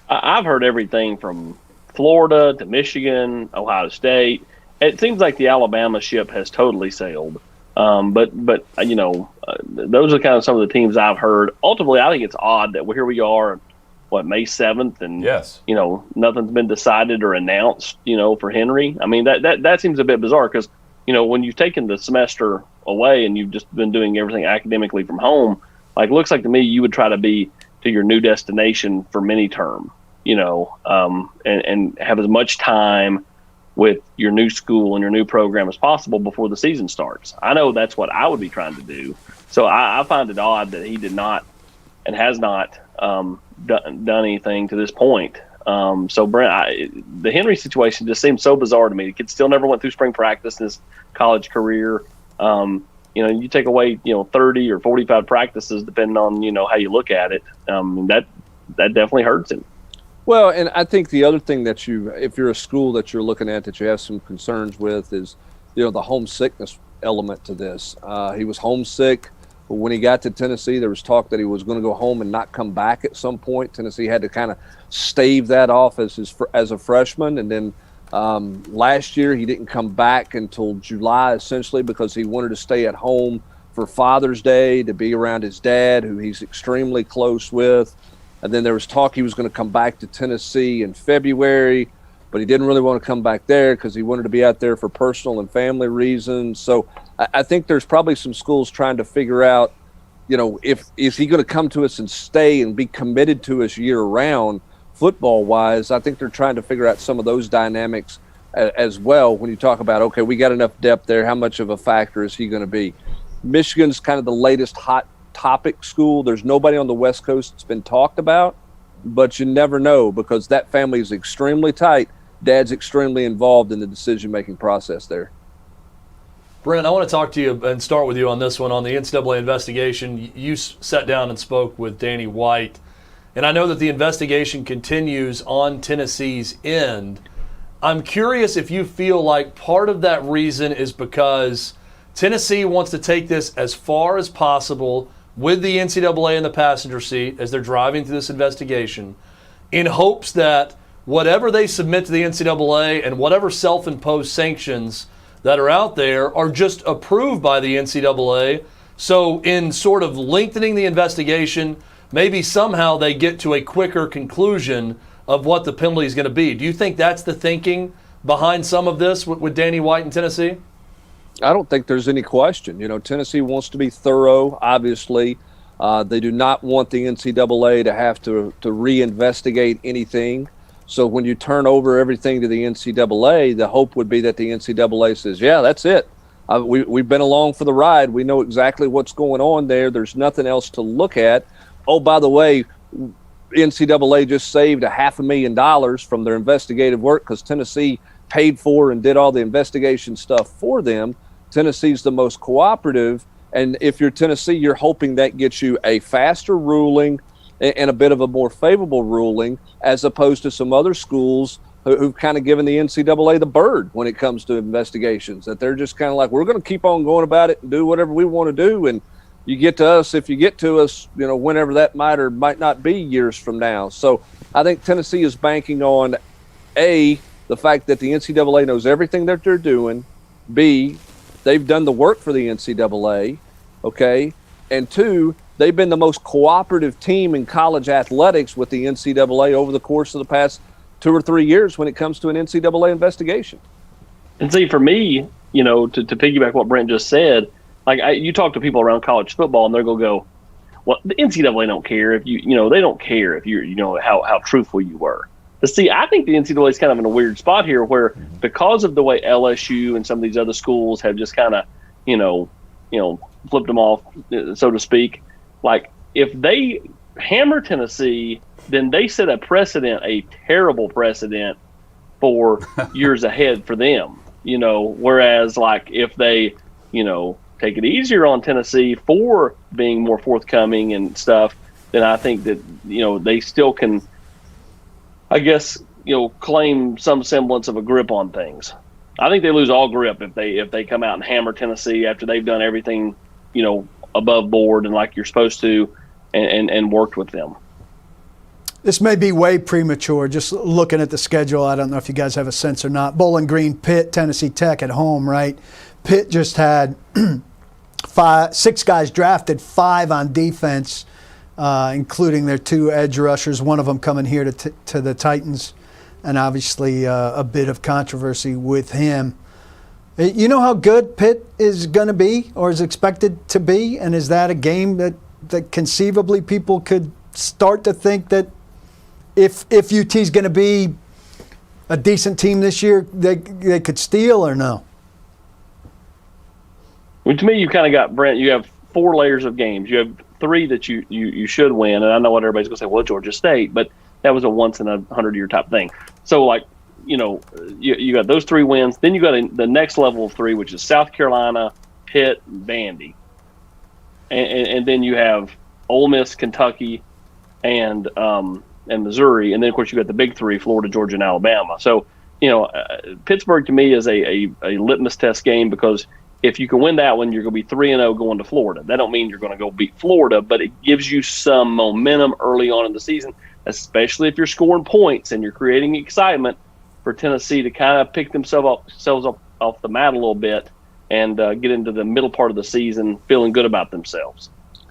I've heard everything from Florida to Michigan, Ohio State. It seems like the Alabama ship has totally sailed. But those are kind of some of the teams I've heard. Ultimately, I think it's odd that here we are, May 7th, and Yes. Nothing's been decided or announced, for Henry. I mean, that seems a bit bizarre because, when you've taken the semester away and you've just been doing everything academically from home, looks like to me you would try to be to your new destination for mini term, and have as much time with your new school and your new program as possible before the season starts. I know that's what I would be trying to do. So I find it odd that he did not and has not done anything to this point. So Brent, the Henry situation just seems so bizarre to me. The kid still never went through spring practice in his college career. You take away 30 or 45 practices depending on how you look at it. That definitely hurts him. Well, and I think the other thing that if you're a school that you're looking at that you have some concerns with is, the homesickness element to this. He was homesick. But when he got to Tennessee, there was talk that he was going to go home and not come back at some point. Tennessee had to kind of stave that off as a freshman. And then last year he didn't come back until July, essentially, because he wanted to stay at home for Father's Day to be around his dad, who he's extremely close with. And then there was talk he was going to come back to Tennessee in February, but he didn't really want to come back there because he wanted to be out there for personal and family reasons. So I think there's probably some schools trying to figure out, is he going to come to us and stay and be committed to us year round football-wise. I think they're trying to figure out some of those dynamics as well when you talk about, okay, we got enough depth there. How much of a factor is he going to be? Michigan's kind of the latest hot topic school. There's nobody on the West Coast that's been talked about, but you never know because that family is extremely tight. Dad's extremely involved in the decision-making process there. Brent, I want to talk to you and start with you on this one. On the NCAA investigation, you sat down and spoke with Danny White, and I know that the investigation continues on Tennessee's end. I'm curious if you feel like part of that reason is because Tennessee wants to take this as far as possible with the NCAA in the passenger seat as they're driving through this investigation in hopes that whatever they submit to the NCAA and whatever self-imposed sanctions that are out there are just approved by the NCAA. So in sort of lengthening the investigation, maybe somehow they get to a quicker conclusion of what the penalty is going to be. Do you think that's the thinking behind some of this with Danny White in Tennessee? I don't think there's any question. Tennessee wants to be thorough, obviously. They do not want the NCAA to have to reinvestigate anything. So when you turn over everything to the NCAA, the hope would be that the NCAA says, yeah, that's it. We've been along for the ride. We know exactly what's going on there. There's nothing else to look at. Oh, by the way, NCAA just saved $500,000 from their investigative work because Tennessee paid for and did all the investigation stuff for them. Tennessee's the most cooperative. And if you're Tennessee, you're hoping that gets you a faster ruling and a bit of a more favorable ruling as opposed to some other schools who've kind of given the NCAA the bird when it comes to investigations, that they're just kind of like, we're going to keep on going about it and do whatever we want to do. And you get to us, if you get to us, whenever that might or might not be years from now. So I think Tennessee is banking on, A, the fact that the NCAA knows everything that they're doing, B, they've done the work for the NCAA, okay, and 2, they've been the most cooperative team in college athletics with the NCAA over the course of the past 2 or 3 years when it comes to an NCAA investigation. And see, for me, to piggyback what Brent just said, you talk to people around college football and they're going to go, well, the NCAA don't care if they don't care if you're, how truthful you were. But see, I think the NCAA is kind of in a weird spot here where because of the way LSU and some of these other schools have just kind of, flipped them off, so to speak, if they hammer Tennessee, then they set a precedent, a terrible precedent for years ahead for them, whereas if they, take it easier on Tennessee for being more forthcoming and stuff, then I think that, they still can, I guess, claim some semblance of a grip on things. I think they lose all grip if they come out and hammer Tennessee after they've done everything, above board and like you're supposed to and worked with them. This may be way premature, just looking at the schedule. I don't know if you guys have a sense or not. Bowling Green, Pitt, Tennessee Tech at home, right? Pitt just had 6 guys drafted, 5 on defense, including their 2 edge rushers, one of them coming here to the Titans, and obviously a bit of controversy with him. You know how good Pitt is going to be or is expected to be, and is that a game that conceivably people could start to think that if UT's going to be a decent team this year, they could steal, or no? Well, to me, you kind of got, Brent, you have 4 layers of games. You have 3 that you should win, and I know what everybody's going to say, well, Georgia State, but that was a once-in-a-100-year type thing. So, like, you got those 3 wins. Then you got the next level of 3, which is South Carolina, Pitt, and Vandy. And then you have Ole Miss, Kentucky, and Missouri, and then of course you got the big 3: Florida, Georgia, and Alabama. So Pittsburgh to me is a litmus test game, because if you can win that one, you're going to be 3-0 going to Florida. That don't mean you're going to go beat Florida, but it gives you some momentum early on in the season, especially if you're scoring points and you're creating excitement for Tennessee to kind of pick themselves up off the mat a little bit and get into the middle part of the season feeling good about themselves.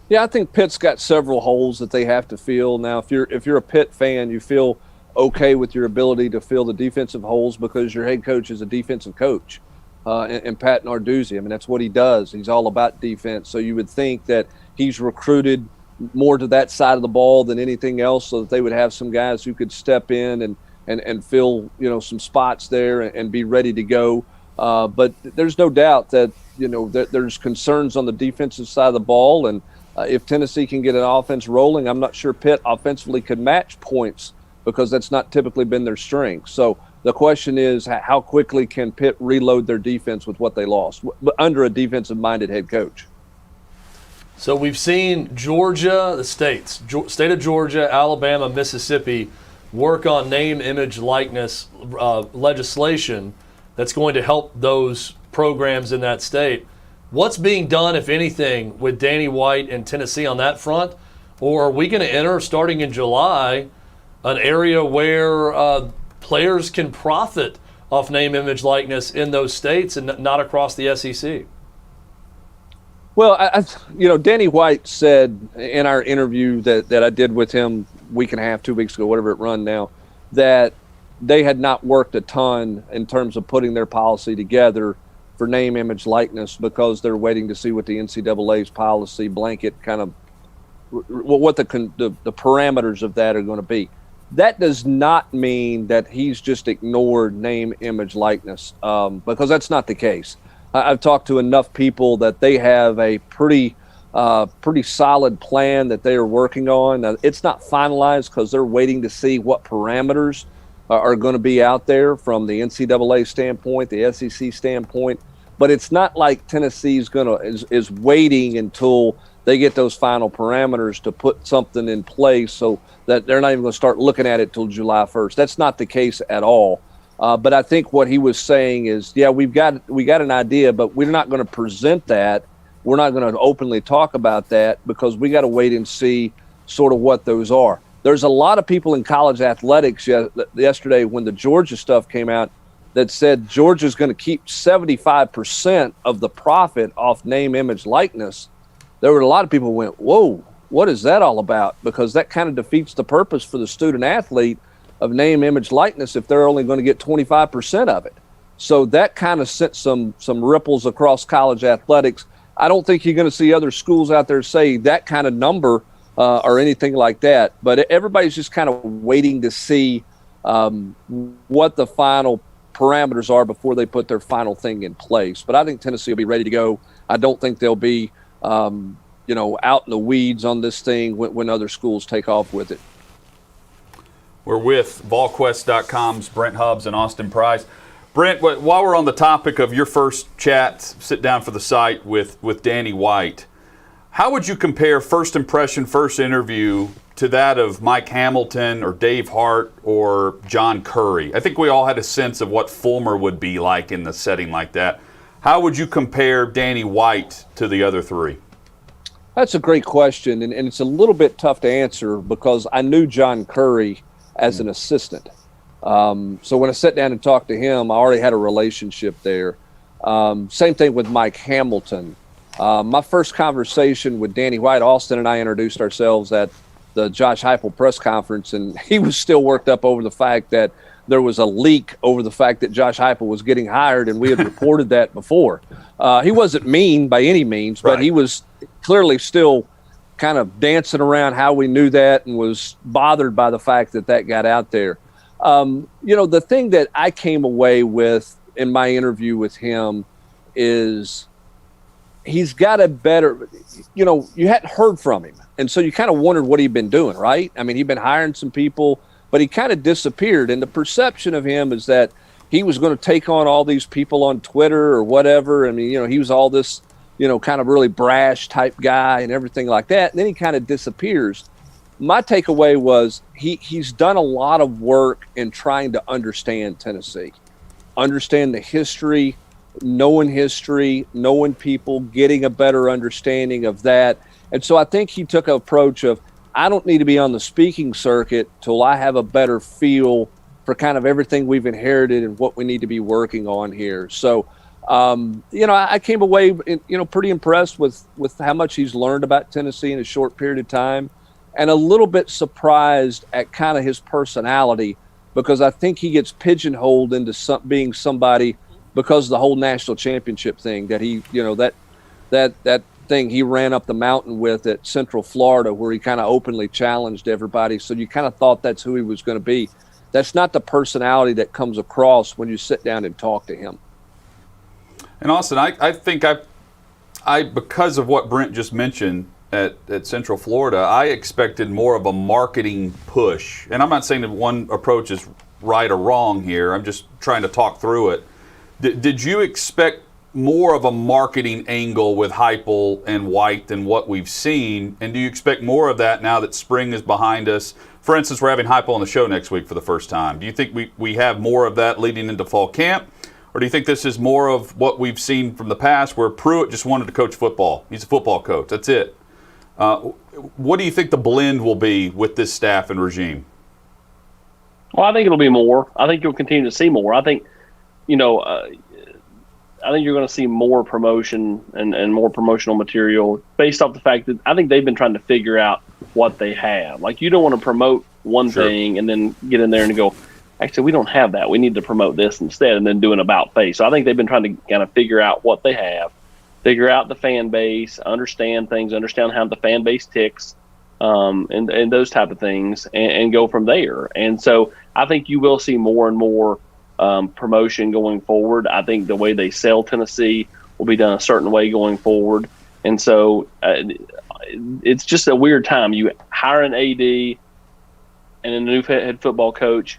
Yeah, I think Pitt's got several holes that they have to fill. Now, if you're a Pitt fan, you feel okay with your ability to fill the defensive holes because your head coach is a defensive coach, and Pat Narduzzi. I mean, that's what he does. He's all about defense. So you would think that he's recruited more to that side of the ball than anything else, so that they would have some guys who could step in and fill some spots there and be ready to go. But there's no doubt that that there's concerns on the defensive side of the ball, and if Tennessee can get an offense rolling, I'm not sure Pitt offensively could match points, because that's not typically been their strength. So the question is, how quickly can Pitt reload their defense with what they lost under a defensive-minded head coach? So we've seen Georgia, the state of Georgia, Alabama, Mississippi work on name, image, likeness legislation that's going to help those programs in that state. What's being done, if anything, with Danny White and Tennessee on that front? Or are we going to enter, starting in July, an area where players can profit off name, image, likeness in those states and not across the SEC? Well, Danny White said in our interview that I did with him week and a half, 2 weeks ago, whatever it run now, that they had not worked a ton in terms of putting their policy together for name, image, likeness, because they're waiting to see what the NCAA's policy blanket kind of what the parameters of that are going to be. That does not mean that he's just ignored name, image, likeness, because that's not the case. I've talked to enough people that they have a pretty solid plan that they are working on. Now, it's not finalized because they're waiting to see what parameters are going to be out there from the NCAA standpoint, the SEC standpoint. But it's not like Tennessee is waiting until they get those final parameters to put something in place, so that they're not even going to start looking at it till July 1st. That's not the case at all. But I think what he was saying is, yeah, we got an idea, but we're not going to present that. We're not going to openly talk about that, because we got to wait and see sort of what those are. There's a lot of people in college athletics yesterday when the Georgia stuff came out that said Georgia's going to keep 75% of the profit off name, image, likeness. There were a lot of people who went, whoa, what is that all about? Because that kind of defeats the purpose for the student athlete of name, image, likeness if they're only going to get 25% of it. So that kind of sent some ripples across college athletics. I don't think you're going to see other schools out there say that kind of number or anything like that. But everybody's just kind of waiting to see what the final parameters are before they put their final thing in place. But I think Tennessee will be ready to go. I don't think they'll be, out in the weeds on this thing when other schools take off with it. We're with Volquest.com's Brent Hubbs and Austin Price. Brent, while we're on the topic of your first chat, sit down for the site with Danny White, how would you compare first impression, first interview to that of Mike Hamilton or Dave Hart or John Curry? I think we all had a sense of what Fulmer would be like in the setting like that. How would you compare Danny White to the other three? That's a great question, and it's a little bit tough to answer because I knew John Curry as an assistant. So when I sat down and talked to him, I already had a relationship there. Same thing with Mike Hamilton. My first conversation with Danny White, Austin and I introduced ourselves at the Josh Heupel press conference, and he was still worked up over the fact that there was a leak over the fact that Josh Heupel was getting hired, and we had reported that before. He wasn't mean by any means, but he was clearly still kind of dancing around how we knew that and was bothered by the fact that that got out there. The thing that I came away with in my interview with him is he's got a better, you hadn't heard from him. And so you kind of wondered what he'd been doing, right? I mean, he'd been hiring some people, but he kind of disappeared. And the perception of him is that he was going to take on all these people on Twitter or whatever. I mean, he was all this, kind of really brash type guy and everything like that. And then he kind of disappears. My takeaway was he's done a lot of work in trying to understand Tennessee, understand the history, knowing people, getting a better understanding of that. And so I think he took an approach of, I don't need to be on the speaking circuit till I have a better feel for kind of everything we've inherited and what we need to be working on here. So, I came away, pretty impressed with how much he's learned about Tennessee in a short period of time, and a little bit surprised at kind of his personality, because I think he gets pigeonholed into being somebody because of the whole national championship thing that he, that thing he ran up the mountain with at Central Florida, where he kind of openly challenged everybody. So you kind of thought that's who he was going to be. That's not the personality that comes across when you sit down and talk to him. And Austin, I think I because of what Brent just mentioned at Central Florida, I expected more of a marketing push. And I'm not saying that one approach is right or wrong here. I'm just trying to talk through it. Did you expect more of a marketing angle with Heupel and White than what we've seen? And do you expect more of that now that spring is behind us? For instance, we're having Heupel on the show next week for the first time. Do you think we have more of that leading into fall camp? Or do you think this is more of what we've seen from the past where Pruitt just wanted to coach football? He's a football coach. That's it. What do you think the blend will be with this staff and regime? Well, I think it'll be more. I think you'll continue to see more. I think, I think you're going to see more promotion and more promotional material based off the fact that I think they've been trying to figure out what they have. Like, you don't want to promote one thing and then get in there and go, actually, we don't have that. We need to promote this instead, and then do an about face. So I think they've been trying to kind of figure out what they have, figure out the fan base, understand things, understand how the fan base ticks, and those type of things, and go from there. And so I think you will see more and more promotion going forward. I think the way they sell Tennessee will be done a certain way going forward. And so it's just a weird time. You hire an AD and a new head football coach,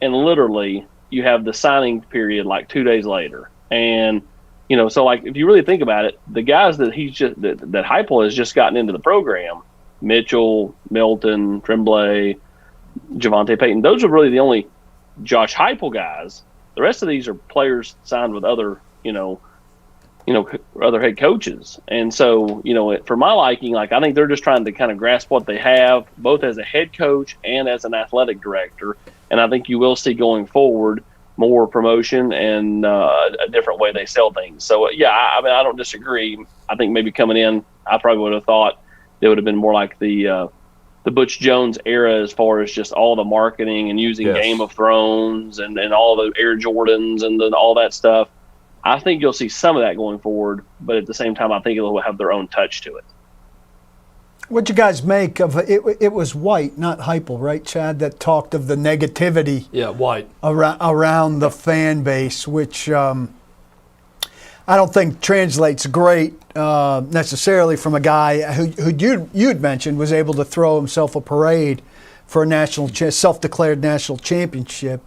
and literally you have the signing period like 2 days later. And, so like, if you really think about it, the guys that that Heupel has just gotten into the program, Mitchell, Milton, Tremblay, Javante Payton, those are really the only Josh Heupel guys. The rest of these are players signed with other, other head coaches. And so, for my liking, like, I think they're just trying to kind of grasp what they have, both as a head coach and as an athletic director. And I think you will see going forward more promotion and a different way they sell things. So, I don't disagree. I think maybe coming in, I probably would have thought it would have been more like the Butch Jones era, as far as just all the marketing and using Game of Thrones and all the Air Jordans and all that stuff. I think you'll see some of that going forward, but at the same time, I think it'll have their own touch to it. What'd you guys make of it? It was White, not Heupel, right, Chad, that talked of the negativity White around the fan base, which I don't think translates great necessarily from a guy who you'd mentioned was able to throw himself a parade for a self-declared national championship.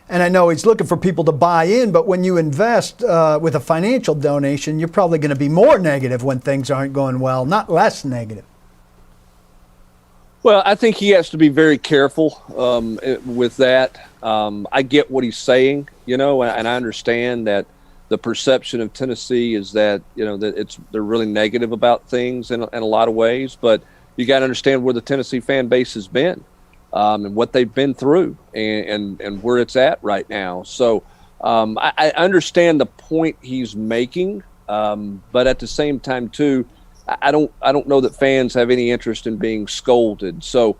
And I know he's looking for people to buy in, but when you invest with a financial donation, you're probably going to be more negative when things aren't going well, not less negative. Well, I think he has to be very careful with that. I get what he's saying, and I understand that the perception of Tennessee is that, that they're really negative about things in a lot of ways, but you got to understand where the Tennessee fan base has been, and what they've been through and where it's at right now. So I understand the point he's making, but at the same time too, I don't know that fans have any interest in being scolded. So,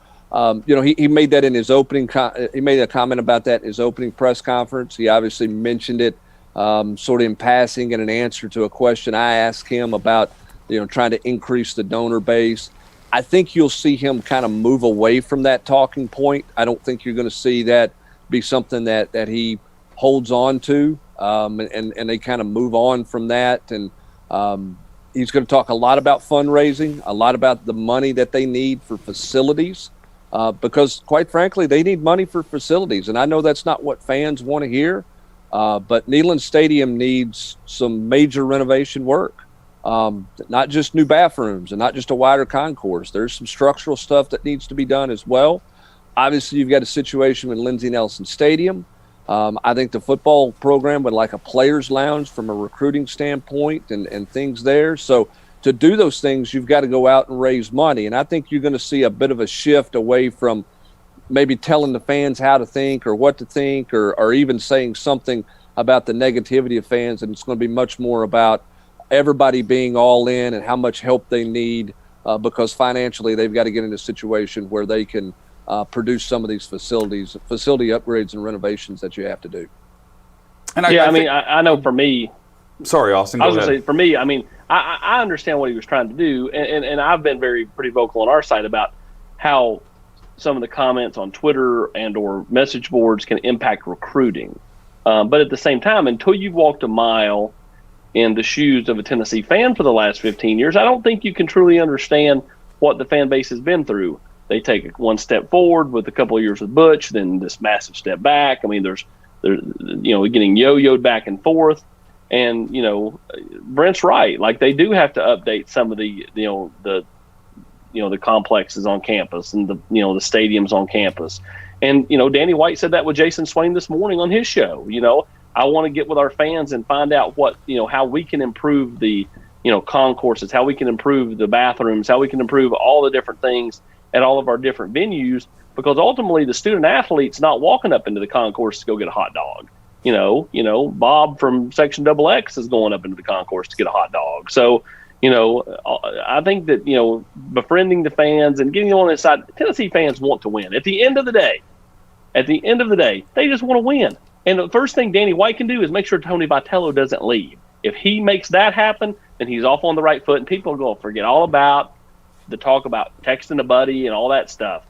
he made that in his opening. He made a comment about that in his opening press conference. He obviously mentioned it sort of in passing in an answer to a question I asked him about, trying to increase the donor base. I think you'll see him kind of move away from that talking point. I don't think you're going to see that be something that he holds on to, and they kind of move on from that. And he's going to talk a lot about fundraising, a lot about the money that they need for facilities, because quite frankly, they need money for facilities. And I know that's not what fans want to hear, but Neyland Stadium needs some major renovation work. Not just new bathrooms and not just a wider concourse. There's some structural stuff that needs to be done as well. Obviously, you've got a situation with Lindsey Nelson Stadium. I think the football program would like a players' lounge from a recruiting standpoint and things there. So to do those things, you've got to go out and raise money. And I think you're going to see a bit of a shift away from maybe telling the fans how to think or what to think, or even saying something about the negativity of fans. And it's going to be much more about everybody being all in and how much help they need, because financially they've got to get in a situation where they can produce some of these facility upgrades and renovations that you have to do. And I know for me. Sorry, Austin. I was going to say, for me, I understand what he was trying to do, and I've been pretty vocal on our side about how some of the comments on Twitter and or message boards can impact recruiting. But at the same time, until you've walked a mile in the shoes of a Tennessee fan for the last 15 years, I don't think you can truly understand what the fan base has been through. They take one step forward with a couple of years with Butch, then this massive step back. There's getting yo-yoed back and forth. And, Brent's right. Like, they do have to update some of the complexes on campus and the stadiums on campus. And, Danny White said that with Jason Swain this morning on his show. I want to get with our fans and find out what, how we can improve the, concourses, how we can improve the bathrooms, how we can improve all the different things at all of our different venues, because ultimately the student athlete's not walking up into the concourse to go get a hot dog. Bob from Section XX is going up into the concourse to get a hot dog. So, I think that, befriending the fans and getting on his side, Tennessee fans want to win. At the end of the day, they just want to win. And the first thing Danny White can do is make sure Tony Vitello doesn't leave. If he makes that happen, then he's off on the right foot, and people are going to forget all about the talk about texting a buddy and all that stuff.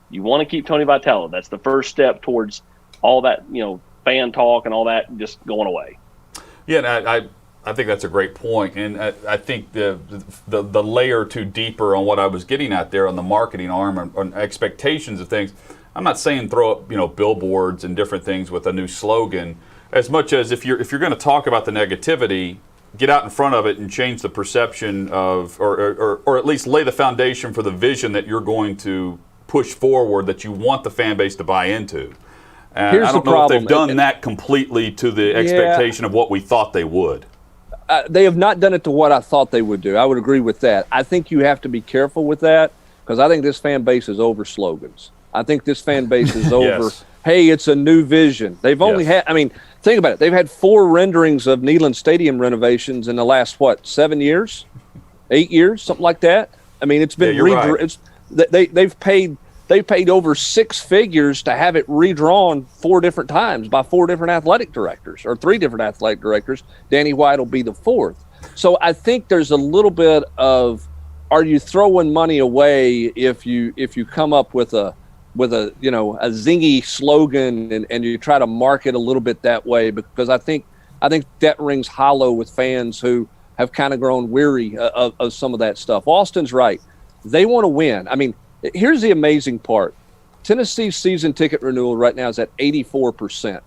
You want to keep Tony Vitello. That's the first step towards all that, fan talk and all that just going away. Yeah, and I think that's a great point. And I think the layer or two deeper on what I was getting at there on the marketing arm and on expectations of things, I'm not saying throw up, billboards and different things with a new slogan, as much as if you're going to talk about the negativity, get out in front of it and change the perception of, or at least lay the foundation for the vision that you're going to push forward, that you want the fan base to buy into. And Here's I don't the know problem. if they've done that completely to the expectation of what we thought they would. They have not done it to what I thought they would do. I would agree with that. I think you have to be careful with that, because I think this fan base is over slogans. I think this fan base is over, Yes. Hey, it's a new vision. They've only had, think about it. They've had 4 renderings of Neyland Stadium renovations in the last, 7 years? 8 years? Something like that? It's been right. They've paid over 6 figures to have it redrawn 4 different times by 4 different athletic directors, or 3 different athletic directors. Danny White will be the 4th. So I think there's a little bit of, are you throwing money away if you come up with a zingy slogan and you try to market a little bit that way? Because I think that rings hollow with fans who have kind of grown weary of some of that stuff. Austin's right. They want to win. Here's the amazing part. Tennessee's season ticket renewal right now is at 84%.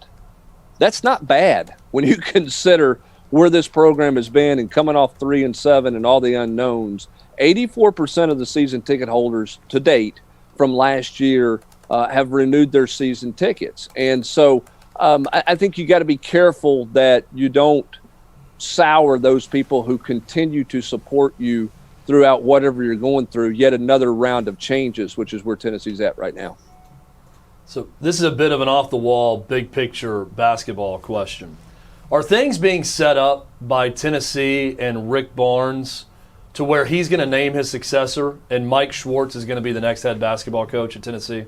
That's not bad when you consider where this program has been and coming off 3-7 and all the unknowns. 84% of the season ticket holders to date from last year have renewed their season tickets. And so I think you got to be careful that you don't sour those people who continue to support you throughout whatever you're going through yet another round of changes, which is where Tennessee's at right now. So this is a bit of an off-the-wall, big-picture basketball question. Are things being set up by Tennessee and Rick Barnes to where he's going to name his successor and Mike Schwartz is going to be the next head basketball coach at Tennessee?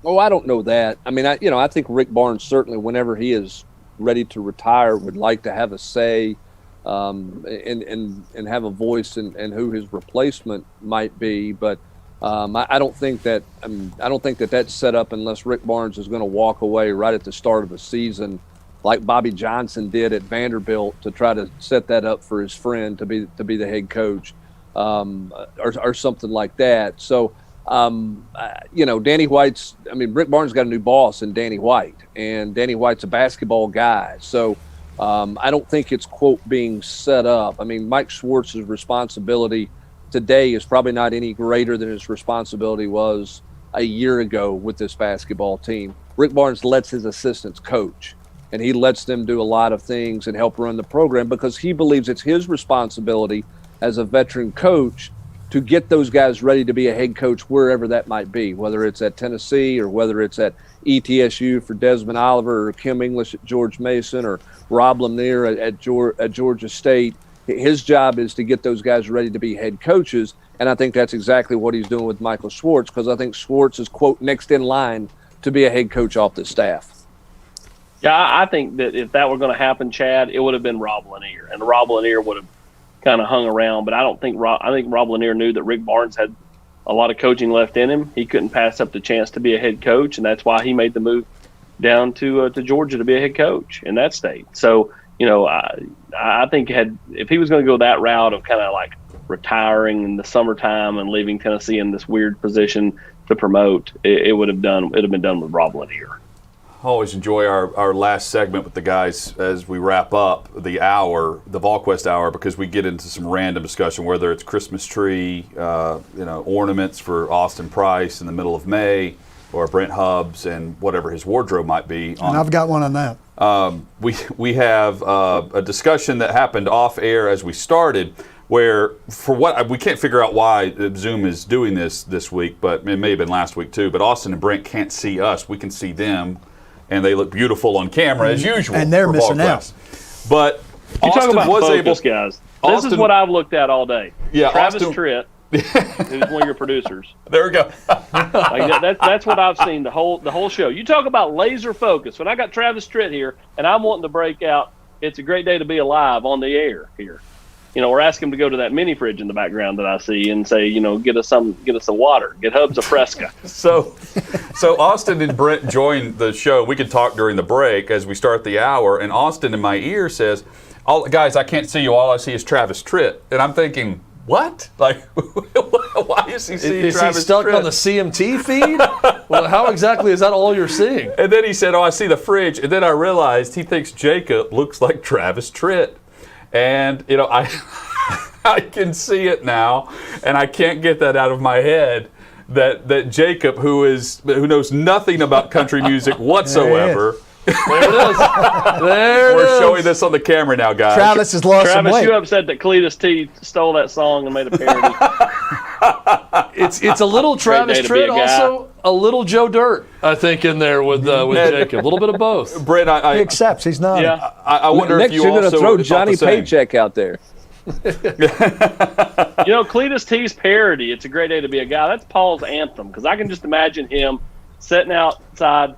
Oh, I don't know that. I mean, I think Rick Barnes certainly, whenever he is ready to retire, would like to have a say and have a voice in who his replacement might be. But I don't think that that's set up unless Rick Barnes is going to walk away right at the start of the season, like Bobby Johnson did at Vanderbilt, to try to set that up for his friend to be the head coach, or something like that. So, Danny White's. I mean, Rick Barnes got a new boss in Danny White, and Danny White's a basketball guy. So, I don't think it's quote being set up. I mean, Mike Schwartz's responsibility today is probably not any greater than his responsibility was a year ago with this basketball team. Rick Barnes lets his assistants coach, and he lets them do a lot of things and help run the program because he believes it's his responsibility as a veteran coach to get those guys ready to be a head coach wherever that might be, whether it's at Tennessee or whether it's at ETSU for Desmond Oliver or Kim English at George Mason or Rob Lanier at Georgia State. His job is to get those guys ready to be head coaches, and I think that's exactly what he's doing with Michael Schwartz, because I think Schwartz is, quote, next in line to be a head coach off the staff. Yeah, I think that if that were going to happen, Chad, it would have been Rob Lanier, and Rob Lanier would have kind of hung around. But I think Rob Lanier knew that Rick Barnes had a lot of coaching left in him. He couldn't pass up the chance to be a head coach, and that's why he made the move down to Georgia to be a head coach in that state. So, I think if he was going to go that route of kind of like retiring in the summertime and leaving Tennessee in this weird position to promote, it would have been done with Rob Lanier. I always enjoy our last segment with the guys as we wrap up the Volquest hour, because we get into some random discussion, whether it's Christmas tree, ornaments for Austin Price in the middle of May, or Brent Hubbs and whatever his wardrobe might be. And I've got one on that. We have a discussion that happened off air as we started, where we can't figure out why Zoom is doing this week, but it may have been last week too. But Austin and Brent can't see us; we can see them, and they look beautiful on camera as usual. And they're missing out. But You Austin talk about was focus, able. guys. This is what I've looked at all day. Yeah, Travis Austin, Tritt, who's one of your producers. There we go. That's what I've seen the whole show. You talk about laser focus. When I got Travis Tritt here, and I'm wanting to break out, it's a great day to be alive on the air here. Or ask him to go to that mini fridge in the background that I see and say, get us some water, get Hubs a Fresca. So Austin and Brent joined the show. We could talk during the break as we start the hour, and Austin in my ear says, guys, I can't see you. All I see is Travis Tritt. And I'm thinking, what? Like, why is he seeing Travis Tritt? Is he stuck on the CMT feed? Well, how exactly is that all you're seeing? And then he said, I see the fridge. And then I realized he thinks Jacob looks like Travis Tritt. And, I can see it now, and I can't get that out of my head, that Jacob, who knows nothing about country music whatsoever. There it is. We're showing this on the camera now, guys. Travis has lost some weight. Travis, you upset that Cletus T stole that song and made a parody. It's a little Travis Tritt, also a little Joe Dirt, I think, in there with Jacob. A little bit of both. Brent, he accepts. He's not. Yeah. I wonder Next, if you you're going to throw Johnny the Paycheck out there. Cletus T's parody, "It's a Great Day to Be a Guy," that's Paul's anthem, because I can just imagine him sitting outside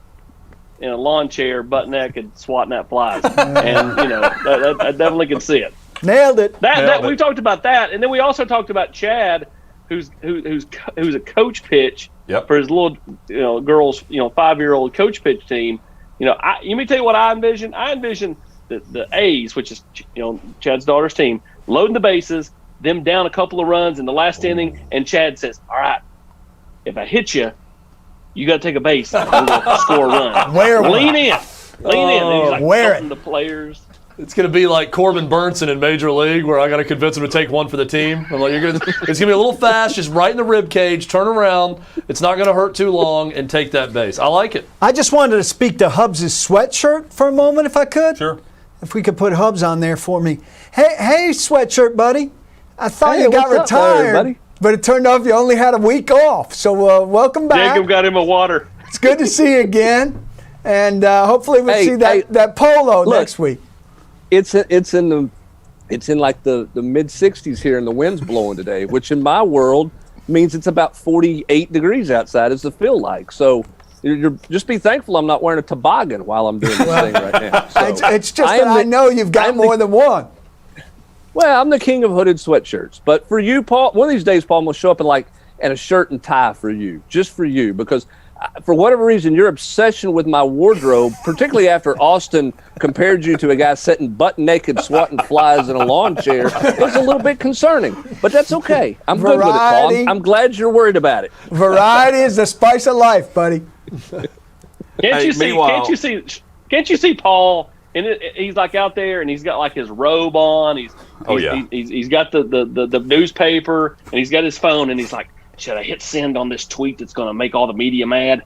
in a lawn chair, butt naked, swatting at flies. And, I definitely can see it. Nailed it. We talked about that, and then we also talked about Chad, who's a coach pitch for his little girls 5-year-old coach pitch team. Let me tell you what I envision. I envision the A's, which is Chad's daughter's team, loading the bases, them down a couple of runs in the last inning, and Chad says, "All right, if I hit you, you got to take a base and we'll score a run. Lean in." And he's like helping the players. It's going to be like Corbin Burnson in Major League, where I got to convince him to take one for the team. I'm like, it's going to be a little fast, just right in the rib cage, turn around. It's not going to hurt too long, and take that base. I like it. I just wanted to speak to Hubs' sweatshirt for a moment, if I could. Sure. if we could put Hubs on there for me. Hey, sweatshirt buddy. I thought Hey, you got what's up there, retired, buddy? but it turned out you only had a week off. So welcome back. Jacob got him a water. It's good to see you again, and hopefully we'll see that polo next week. It's in like the mid 60s here, and the wind's blowing today, which in my world means it's about 48 degrees outside as the feel like. So you're just be thankful I'm not wearing a toboggan while I'm doing this thing right now. So it's just I know you've got more than one. Well, I'm the king of hooded sweatshirts, but for you, Paul, one of these days, Paul, I'm gonna show up in a shirt and tie for you, just for you, because for whatever reason, your obsession with my wardrobe, particularly after Austin compared you to a guy sitting butt naked swatting flies in a lawn chair, is a little bit concerning. But that's okay. I'm good with it, Paul. I'm glad you're worried about it. Variety is the spice of life, buddy. Can't you see Paul? And he's like out there, and he's got like his robe on. He's got the newspaper, and he's got his phone, and he's like, should I hit send on this tweet that's going to make all the media mad?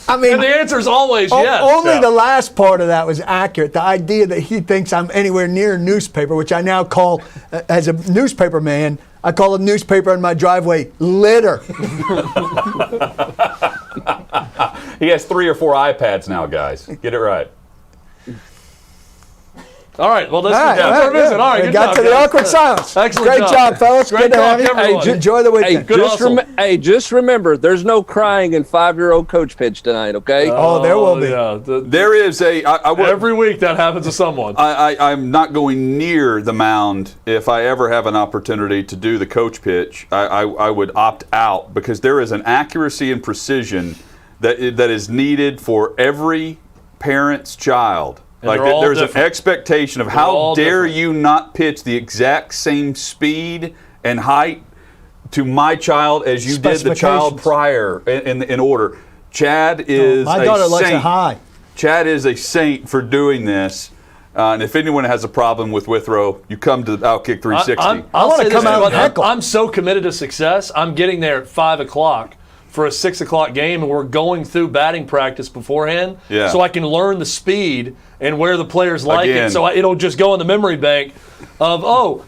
I mean, and the answer is always yes. Only the last part of that was accurate. The idea that he thinks I'm anywhere near a newspaper, which I now call, as a newspaper man, I call a newspaper in my driveway litter. He has 3 or 4 iPads now, guys. Get it right. All right, well, that's our visit. All right, we got to the awkward silence. Excellent Great job, fellas. Great Good to have you. everyone. Enjoy the weekend. Just remember, there's no crying in 5-year-old coach pitch tonight, okay? There will be. Yeah, There is every week that happens to someone. I'm not going near the mound if I ever have an opportunity to do the coach pitch. I would opt out because there is an accuracy and precision that is needed for every parent's child. Like there's an expectation of how dare you not pitch the exact same speed and height to my child as you did the child prior in order. Chad is my daughter likes it high. Chad is a saint for doing this. And if anyone has a problem with Withrow, you come to OutKick 360. I want to come out and heckle. I'm so committed to success. I'm getting there at 5 o'clock for a 6 o'clock game, and we're going through batting practice beforehand, so I can learn the speed and where the players like it. So it'll just go in the memory bank of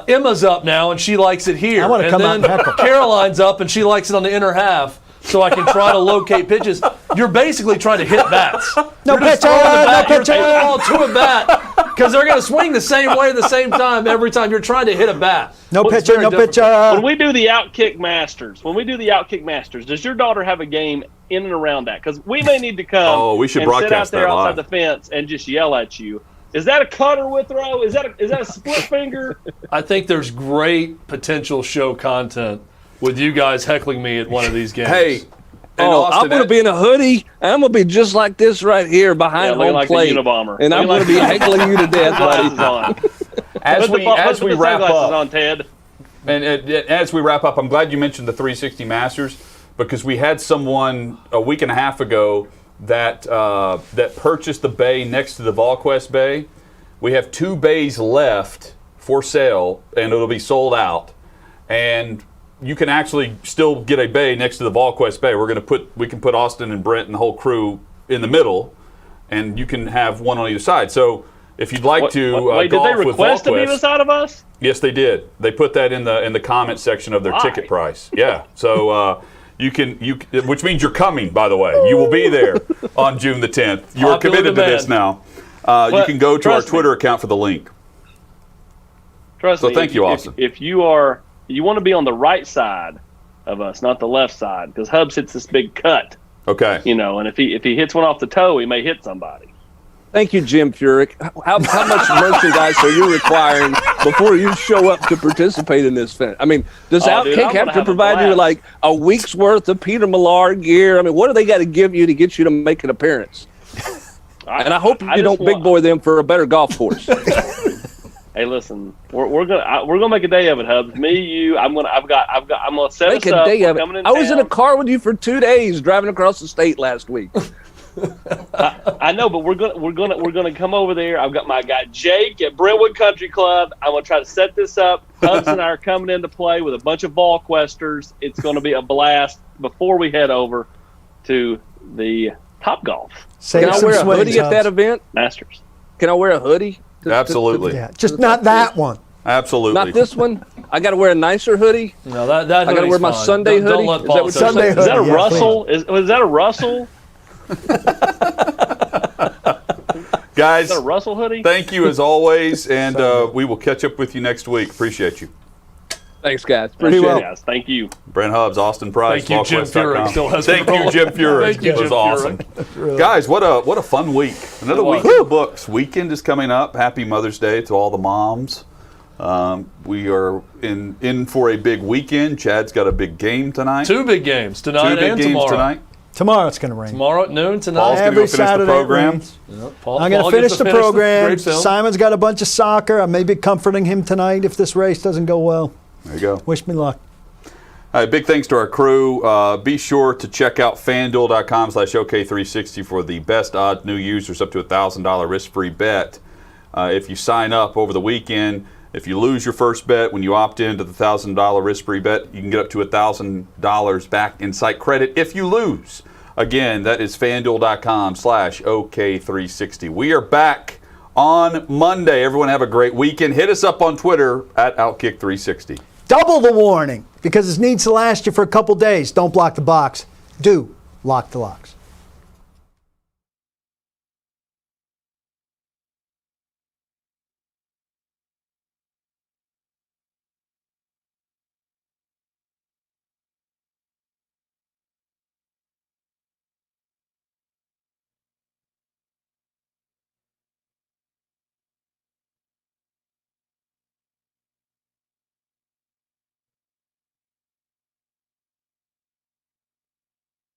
Emma's up now and she likes it here. I want to come out and heckle. Caroline's up and she likes it on the inner half. So I can try to locate pitches. You're basically trying to hit bats. No pitcher. You're all to a bat because they're going to swing the same way at the same time every time you're trying to hit a bat. No pitcher. When we do the OutKick Masters, does your daughter have a game in and around that? Because we may need to come we should and sit out broadcast there that outside live. the fence and just yell at you. Is that a cutter Withrow? Is that a split finger? I think there's great potential show content with you guys heckling me at one of these games. Hey, Austin, I'm going to be in a hoodie. I'm going to be just like this right here behind home plate. The Unabomber. And I'm going to be heckling you to death, buddy. As we wrap up, on, Ted. And as we wrap up, I'm glad you mentioned the 360 Masters because we had someone a week and a half ago that purchased the bay next to the Volquest bay. We have 2 bays left for sale, and it'll be sold out. And you can actually still get a bay next to the Volquest bay. We can put Austin and Brent and the whole crew in the middle, and you can have one on either side. So if you'd like to did golf they request with to be the Volquest, side of us? yes, they did. They put that in the comment section of their ticket price. Yeah. So which means you're coming. By the way, you will be there on June the 10th. You are committed to this now. You can go to our Twitter account for the link. Trust me. Thank you, Austin. If you want to be on the right side of us, not the left side, because Hubs hits this big cut. Okay. And if he hits one off the toe, he may hit somebody. Thank you, Jim Furyk. How much merchandise are you requiring before you show up to participate in this event? I mean, does OutKick have to provide you with like a week's worth of Peter Millar gear? I mean, what do they got to give you to get you to make an appearance? And I hope you don't big boy them for a better golf course. Hey, listen, we're gonna make a day of it, Hubs. Me, you, I'm gonna set make us a up. day of it. I was in a car with you for 2 days driving across the state last week. I know, but we're gonna come over there. I've got my guy Jake at Brentwood Country Club. I'm gonna try to set this up. Hubs and I are coming into play with a bunch of Volquesters. It's gonna be a blast before we head over to the Top Golf. Save Can I some wear a swings, hoodie at that Hubs. event? Masters. Can I wear a hoodie? Absolutely. Yeah, just not that one. Absolutely. Not this one. I got to wear a nicer hoodie. No, that I gotta hoodie's wear my fine. Sunday Don't hoodie? let Is that what politics- you're Sunday Is that a hoodie, yeah, Russell? Was that a Russell? Guys, Is that a Russell hoodie? thank you as always, and we will catch up with you next week. Appreciate you. Thanks, guys. Appreciate well. it. Yes, thank you. Brent Hubbs, Austin Price, Thank you, Jim Volquest.com. Furyk still has Thank you, control. Jim Furyk. Thank you, It was Jim awesome. Guys, what a fun week. Another week in the books. Weekend is coming up. Happy Mother's Day to all the moms. We are in for a big weekend. Chad's got a big game tonight. Two big games tonight Two big and games tomorrow. tonight. Tomorrow it's going to rain. Tomorrow at noon tonight. Paul's going to go Every finish the Saturday it program. rains. Paul- I'm going Paul to finish gets the great program. film. Simon's got a bunch of soccer. I may be comforting him tonight if this race doesn't go well. There you go. Wish me luck. All right, big thanks to our crew. Be sure to check out FanDuel.com/OK360 for the best odds new users up to $1,000 risk-free bet. If you sign up over the weekend, if you lose your first bet when you opt into the $1,000 risk-free bet, you can get up to $1,000 back in site credit if you lose. Again, that is FanDuel.com/OK360. We are back on Monday. Everyone have a great weekend. Hit us up on Twitter at OutKick360. Double the warning because it needs to last you for a couple days. Don't block the box. Do lock the locks.